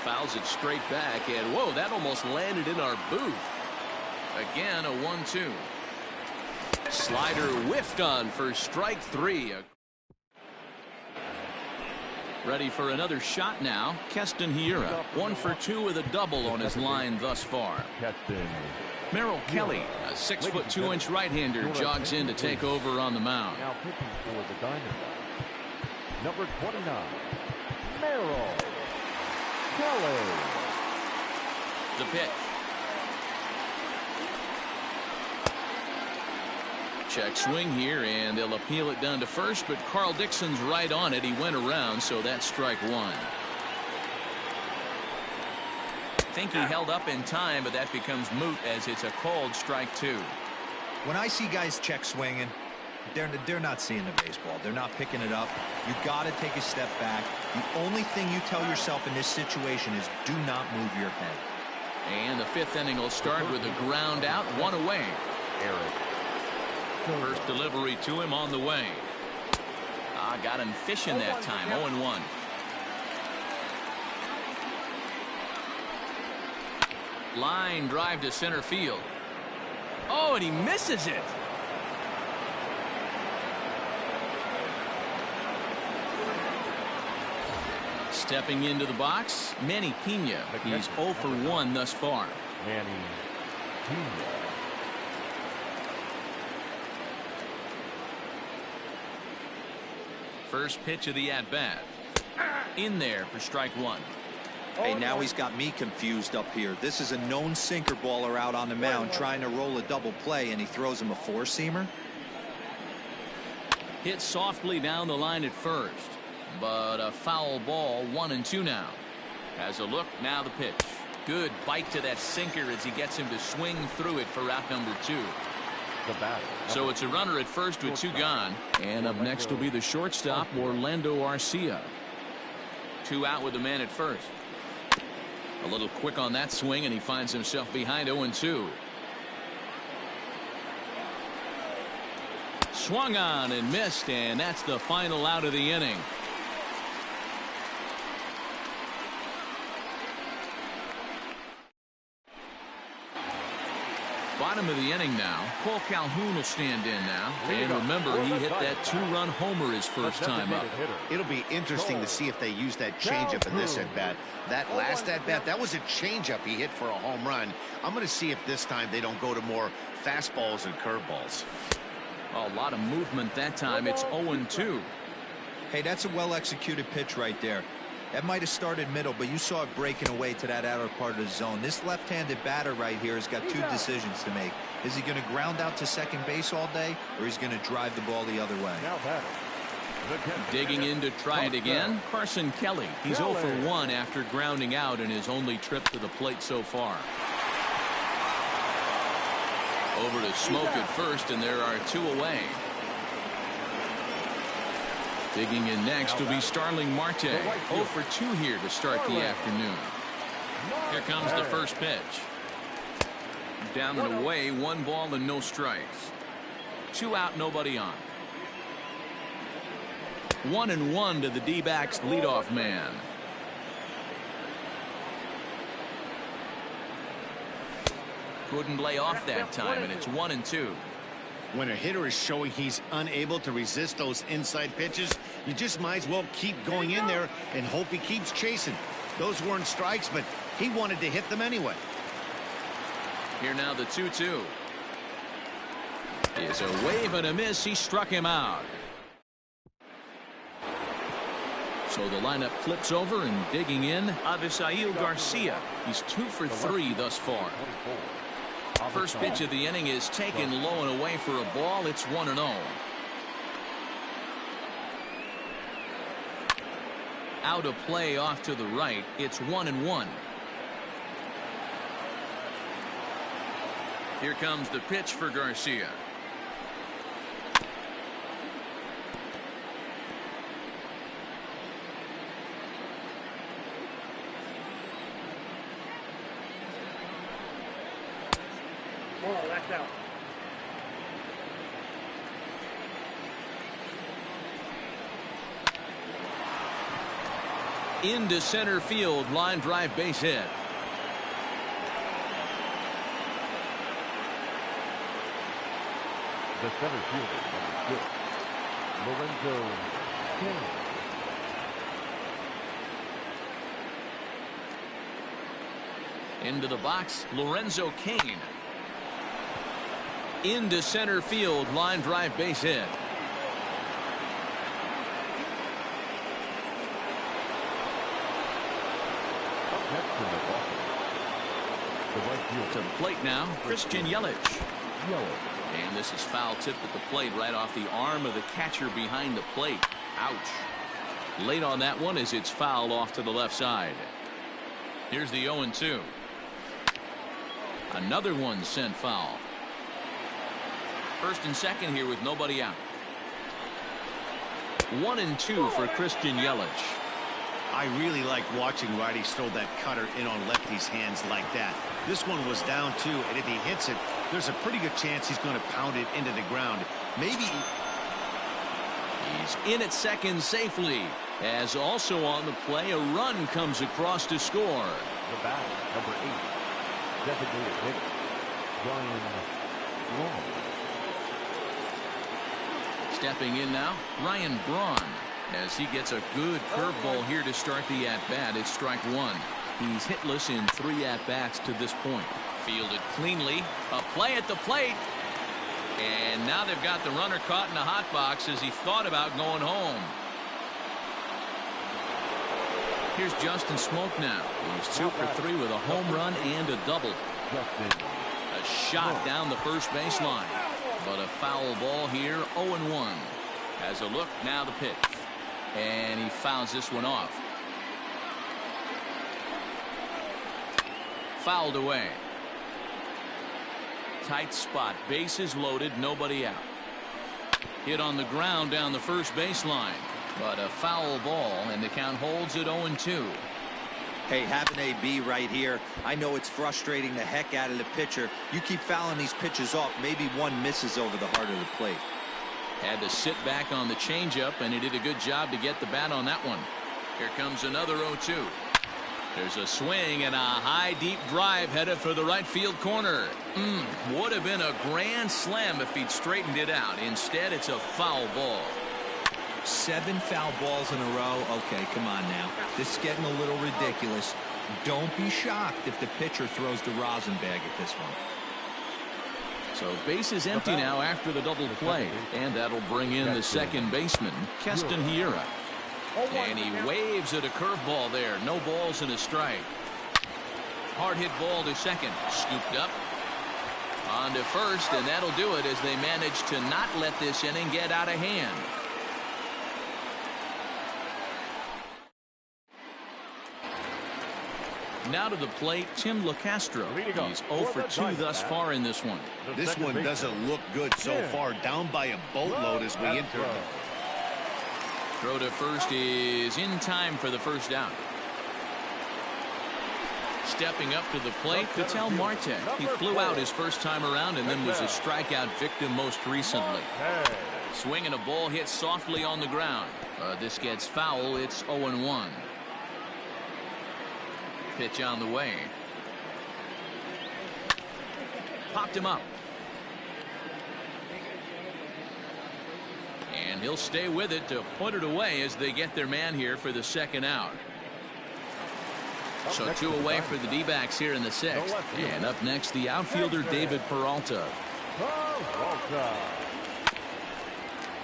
Fouls it straight back, and whoa, that almost landed in our booth. Again, a 1-2. Slider whiffed on for strike 3. Ready for another shot now. Keston Hiura, 1 for 2 with a double on his line thus far. Merrill Kelly, a 6'2" right-hander, jogs in to take over on the mound. Now pitching for the Diamondbacks, number 29, Merrill Kelly. The pitch. Check swing here, and they'll appeal it down to first, but Carl Dixon's right on it. He went around, so that's strike 1. I think he held up in time, but that becomes moot as it's a called strike 2. When I see guys check swinging, They're not seeing the baseball. They're not picking it up. You got to take a step back. The only thing you tell yourself in this situation is do not move your head. And the fifth inning will start with a ground out, one away. First delivery to him on the way. Got him fishing that time. 0-1. Line drive to center field. Oh, and he misses it. Stepping into the box, Manny Pena. He's 0 for 1 thus far. Manny Pena. First pitch of the at-bat. In there for strike one. Hey, now he's got me confused up here. This is a known sinker baller out on the mound trying to roll a double play, and he throws him a four-seamer. Hit softly down the line at first, but a foul ball. 1-2 now. Has a look, now the pitch. Good bite to that sinker as he gets him to swing through it for out number 2. So it's a runner at first with 2 gone. And up next will be the shortstop, Orlando Arcia. 2 out with the man at first. A little quick on that swing, and he finds himself behind 0-2. Swung on and missed, and that's the final out of the inning. Bottom of the inning now. Cole Calhoun will stand in now. And remember, he hit that 2-run homer his first time up. It'll be interesting to see if they use that changeup in this at-bat. That last at-bat, that was a changeup he hit for a home run. I'm going to see if this time they don't go to more fastballs and curveballs. A lot of movement that time. It's 0-2. Hey, that's a well-executed pitch right there. That might have started middle, but you saw it breaking away to that outer part of the zone. This left-handed batter right here has got 2 decisions to make. Is he going to ground out to second base all day, or is he going to drive the ball the other way? Digging in to try it again, Carson Kelly. He's 0 for 1 after grounding out in his only trip to the plate so far. Over to Smoke at first, and there are 2 away. Digging in next will be Starling Marte. 0 for 2 here to start the afternoon. Here comes the first pitch. Down and away, 1 ball and no strikes. 2 out, nobody on. 1-1 to the D-backs leadoff man. Couldn't lay off that time, and it's 1-2. When a hitter is showing he's unable to resist those inside pitches, you just might as well keep going in there and hope he keeps chasing. Those weren't strikes, but he wanted to hit them anyway. Here now the 2-2. Is a wave and a miss. He struck him out. So the lineup flips over, and digging in, Avisail Garcia. He's 2 for 3 thus far. First pitch of the inning is taken low and away for a ball. It's 1-0. Out of play off to the right. It's 1-1. Here comes the pitch for Garcia. Oh, that's out. Into center field, line drive, base hit. The center fielder, number 6, Lorenzo King. Into the box, Lorenzo Cain. Into center field, line drive, base hit. To the plate now, Christian Yelich. And this is foul tipped at the plate right off the arm of the catcher behind the plate. Ouch. Late on that one as it's fouled off to the left side. Here's the 0-2. Another one sent foul. First and second here with nobody out. 1-2 for Christian Yelich. I really like watching righties throw that cutter in on lefties' hands like that. This one was down 2, and if he hits it, there's a pretty good chance he's going to pound it into the ground. Maybe he's in at second safely, as also on the play a run comes across to score. The bat, number 8, designated hitter, Ryan Braun. Stepping in now, Ryan Braun, as he gets a good curveball here to start the at-bat. It's strike 1. He's hitless in 3 at-bats to this point. Fielded cleanly, a play at the plate, and now they've got the runner caught in the hot box as he thought about going home. Here's Justin Smoke now. He's 2 for 3 with a home run and a double. A shot down the first baseline, but a foul ball here. 0-1. Has a look, now the pitch, and he fouls this one off. Fouled away. Tight spot, bases loaded, nobody out. Hit on the ground down the first baseline, but a foul ball, and the count holds at 0-2. Hey, have an AB right here. I know it's frustrating the heck out of the pitcher. You keep fouling these pitches off, maybe one misses over the heart of the plate. Had to sit back on the changeup, and he did a good job to get the bat on that one. Here comes another 0-2. There's a swing and a high deep drive headed for the right field corner. Would have been a grand slam if he'd straightened it out. Instead, it's a foul ball. 7 foul balls in a row. Okay, come on now. This is getting a little ridiculous. Don't be shocked if the pitcher throws the rosin bag at this one. So base is empty now after the double play, and that'll bring in the second baseman, Keston Hiura. And he waves at a curveball there. No balls and a strike. Hard hit ball to second. Scooped up. On to first, and that'll do it as they manage to not let this inning get out of hand. Now to the plate, Tim LeCastro. He's 0 for 2 thus far in this one. This one doesn't look good so far. Down by a boatload as we enter it. Throw to first is in time for the first out. Stepping up to the plate, Ketel Marte. He flew out his first time around and then was a strikeout victim most recently. Swinging a ball hit softly on the ground. This gets foul. It's 0-1. Pitch on the way. Popped him up. And he'll stay with it to put it away as they get their man here for the second out. So 2 away for the D-backs here in the 6th. And up next, the outfielder David Peralta.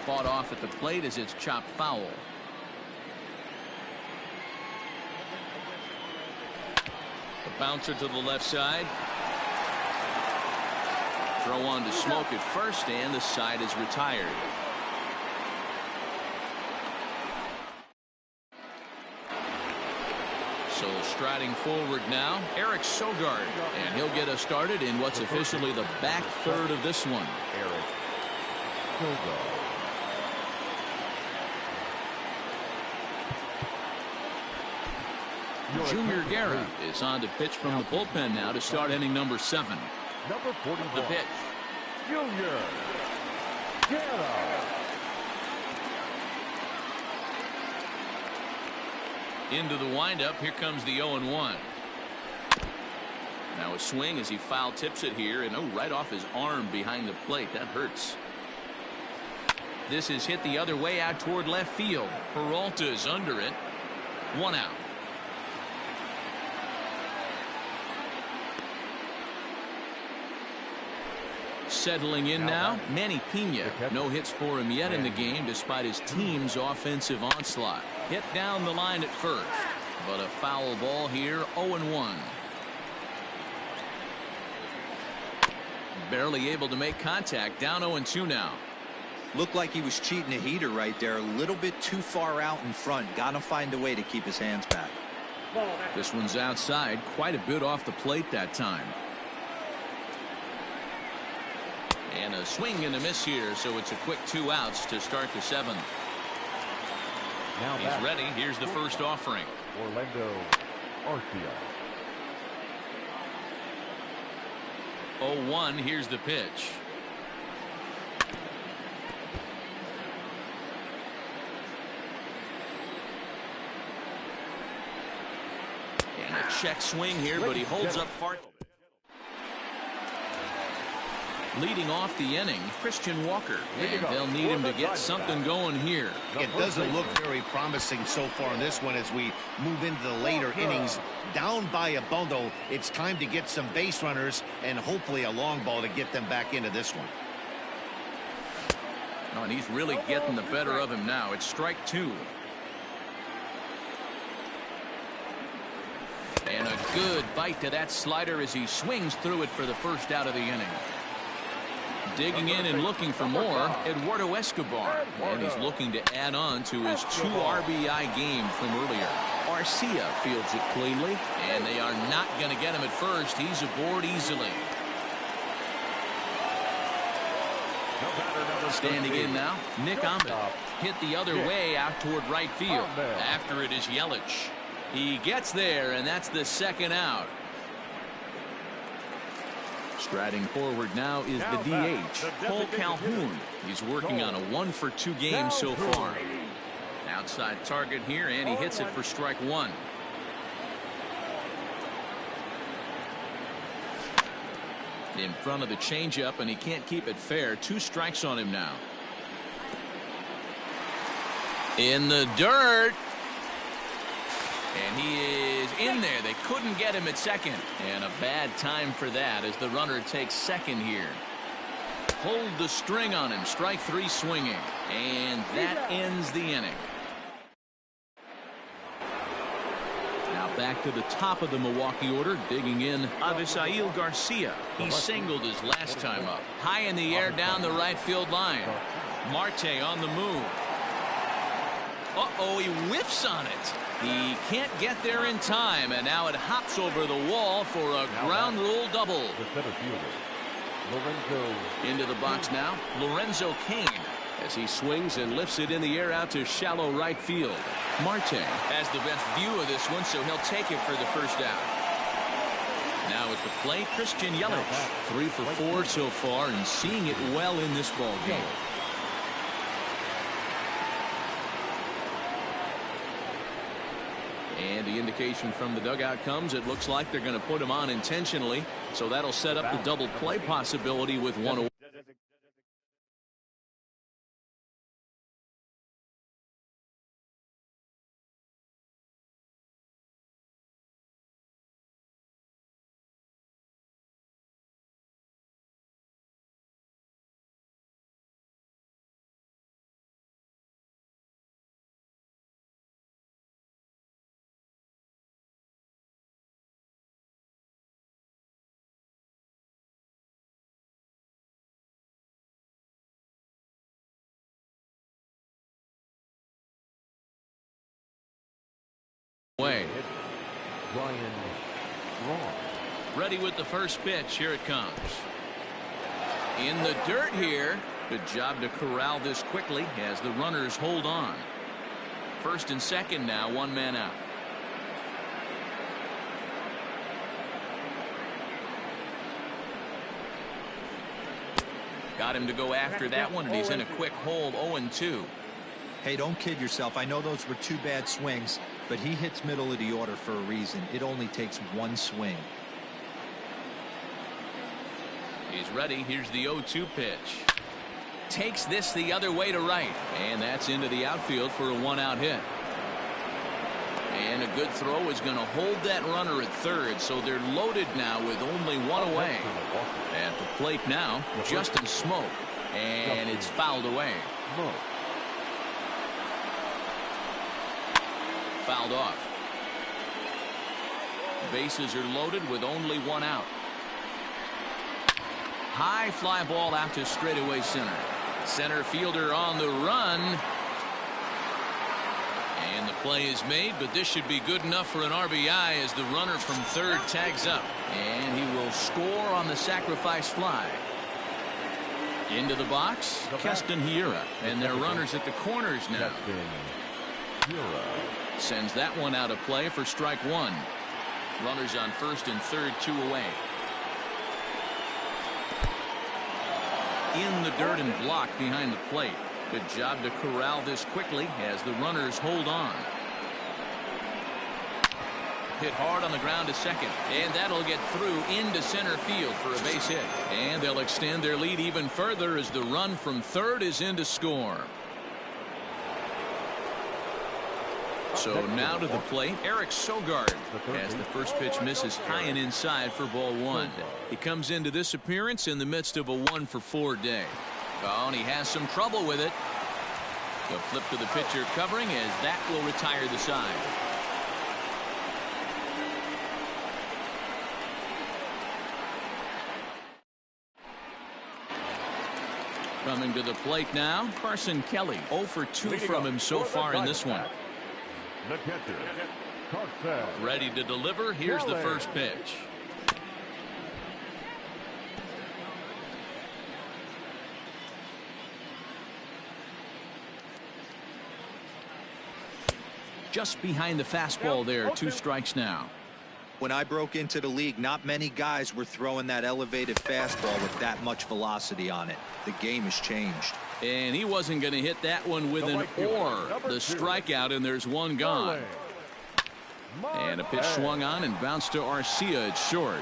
Fought off at the plate as it's chopped foul. The bouncer to the left side. Throw on to Smoke at first, and the side is retired. So striding forward now, Eric Sogard, and he'll get us started in what's officially the back third of this one. Eric Sogard. Junior Guerra is on to pitch from the bullpen now to start inning number 7. Number 41. The pitch. Junior Guerra. Into the windup. Here comes the 0-1. Now a swing as he foul tips it here, and right off his arm behind the plate. That hurts. This is hit the other way out toward left field. Peralta's under it. 1 out. Settling in now, Manny Pena. No hits for him yet in the game despite his team's offensive onslaught. Hit down the line at first, but a foul ball here. 0-1. Barely able to make contact. Down 0-2 now. Looked like he was cheating a heater right there. A little bit too far out in front. Gotta find a way to keep his hands back. This one's outside. Quite a bit off the plate that time. And a swing and a miss here, so it's a quick 2 outs to start the 7th. Now He's back. ready. Here's the first offering. Orlando Arcia. 0-1. Here's the pitch. And a check swing here, but he holds up far. Leading off the inning, Christian Walker, and they'll need him to get something going here. It doesn't look very promising so far in this one as we move into the later innings. Down by a bundle, it's time to get some base runners and hopefully a long ball to get them back into this one. Oh, and he's really getting the better of him now. It's strike 2. And a good bite to that slider as he swings through it for the first out of the inning. Digging in and looking for more, Eduardo Escobar. And he's looking to add on to his 2 RBI game from earlier. Arcia fields it cleanly, and they are not going to get him at first. He's aboard easily. Standing in now, Nick Ahmed. Hit the other way out toward right field. After it is Yelich. He gets there, and that's the second out. Striding forward now is the DH, Cole Calhoun. He's working on a 1-for-2 game so far. Outside target here, and he hits it for strike 1. In front of the changeup, and he can't keep it fair. 2 strikes on him now. In the dirt. And he is in there. They couldn't get him at second. And a bad time for that as the runner takes second here. Hold the string on him. Strike 3 swinging. And that ends the inning. Now back to the top of the Milwaukee order. Digging in, Avisail Garcia. He singled his last time up. High in the air down the right field line. Marte on the move. Uh-oh, he whiffs on it. He can't get there in time, and now it hops over the wall for a ground rule double. The center fielder, Lorenzo. Into the box now, Lorenzo Cain, as he swings and lifts it in the air out to shallow right field. Marte has the best view of this one, so he'll take it for the first out. Now at the plate, Christian Yelich. 3 for 4 so far, and seeing it well in this ball game. And the indication from the dugout comes, it looks like they're going to put him on intentionally. So that'll set up the double play possibility with 1 away. Ready with the first pitch. Here it comes. In the dirt here. Good job to corral this quickly as the runners hold on. First and second now, 1 man out. Got him to go after that one, and he's in a quick hold. 0-2. Hey, don't kid yourself. I know those were 2 bad swings, but he hits middle of the order for a reason. It only takes 1 swing. He's ready. Here's the 0-2 pitch. Takes this the other way to right. And that's into the outfield for a 1-out hit. And a good throw is going to hold that runner at third. So they're loaded now with only 1 away. At the plate now, Justin Smoke. And it's fouled away. Fouled off. Bases are loaded with only 1 out. High fly ball out to straightaway center. Center fielder on the run. And the play is made, but this should be good enough for an RBI as the runner from third tags up. And he will score on the sacrifice fly. Into the box, Keston Hiura. And their runners at the corners now. Sends that one out of play for strike one. Runners on first and third, 2 away. In the dirt and blocked behind the plate. Good job to corral this quickly as the runners hold on. Hit hard on the ground to second, and that'll get through into center field for a base hit. And they'll extend their lead even further as the run from third is in to score. So now to the plate, Eric Sogard, as the first pitch misses high and inside for ball one. He comes into this appearance in the midst of a 1-for-4 day. Oh, and he has some trouble with it. The flip to the pitcher covering as that will retire the side. Coming to the plate now, Carson Kelly. 0 for 2 from him so far in this one. The catcher, Carson. Ready to deliver. Here's the first pitch. Just behind the fastball there. 2 strikes now. When I broke into the league, not many guys were throwing that elevated fastball with that much velocity on it. The game has changed. And he wasn't going to hit that one with an or. The strikeout, and there's one gone. And a pitch swung on and bounced to Arcia at short.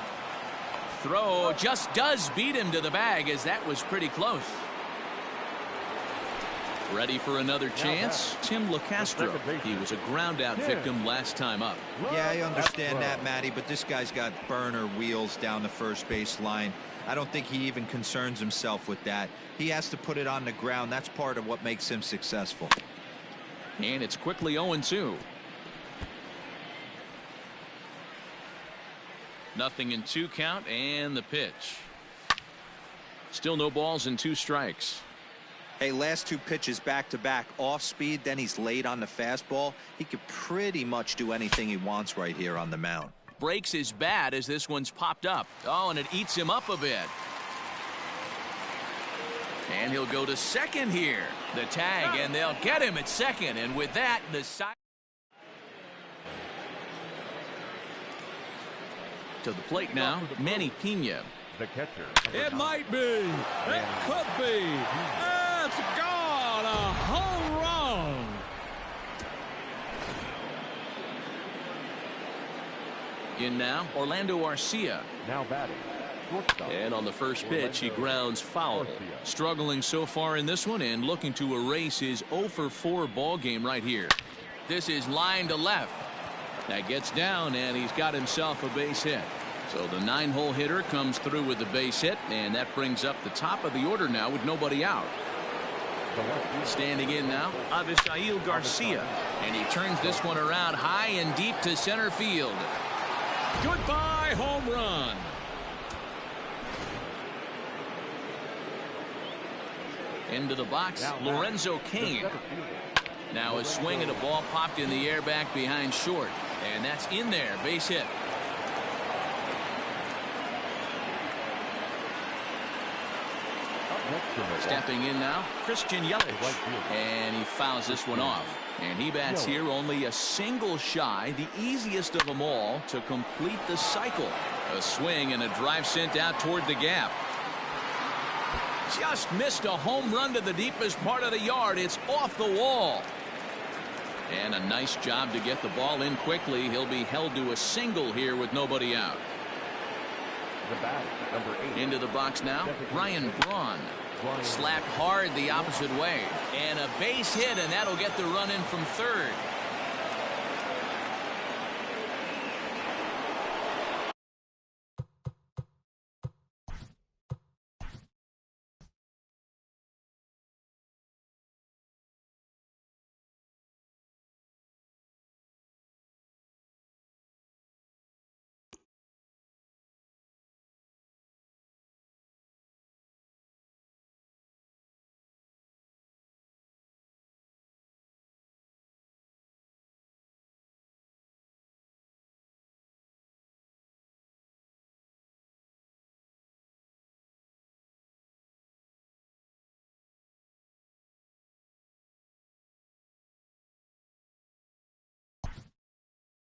Throw just does beat him to the bag, as that was pretty close. Ready for another chance? Tim LeCastro. He was a ground out victim last time up. Yeah, I understand that, Matty, but this guy's got burner wheels down the first base line. I don't think he even concerns himself with that. He has to put it on the ground. That's part of what makes him successful. And it's quickly 0-2. Nothing in 2 count, and the pitch. Still no balls and 2 strikes. Hey, last 2 pitches back-to-back, off speed, then he's late on the fastball. He could pretty much do anything he wants right here on the mound. Breaks his bat as this one's popped up. Oh, and it eats him up a bit. And he'll go to second here. The tag, and they'll get him at second. And with that, the side. To the plate now, Manny Pena. The catcher. It might be. It could be. It's gone. A home run. In now, Orlando Arcia. Now batting. And on the first pitch, he grounds foul. Struggling so far in this one and looking to erase his 0-for-4 ball game right here. This is line to left. That gets down, and he's got himself a base hit. So the 9-hole hitter comes through with the base hit, and that brings up the top of the order now with nobody out. Standing in now, Avisail Garcia. And he turns this one around high and deep to center field. Goodbye, home run. Into the box, Lorenzo Cain. Now a swing and a ball popped in the air back behind short. And that's in there, base hit. Stepping in now, Christian Yelich. And he fouls this one off. And he bats here only a single shy, the easiest of them all to complete the cycle. A swing and a drive sent out toward the gap. Just missed a home run to the deepest part of the yard. It's off the wall. And a nice job to get the ball in quickly. He'll be held to a single here with nobody out. The bat, number 8. Into the box now, Ryan Braun. Slapped hard the opposite way. And a base hit, and that'll get the run in from third.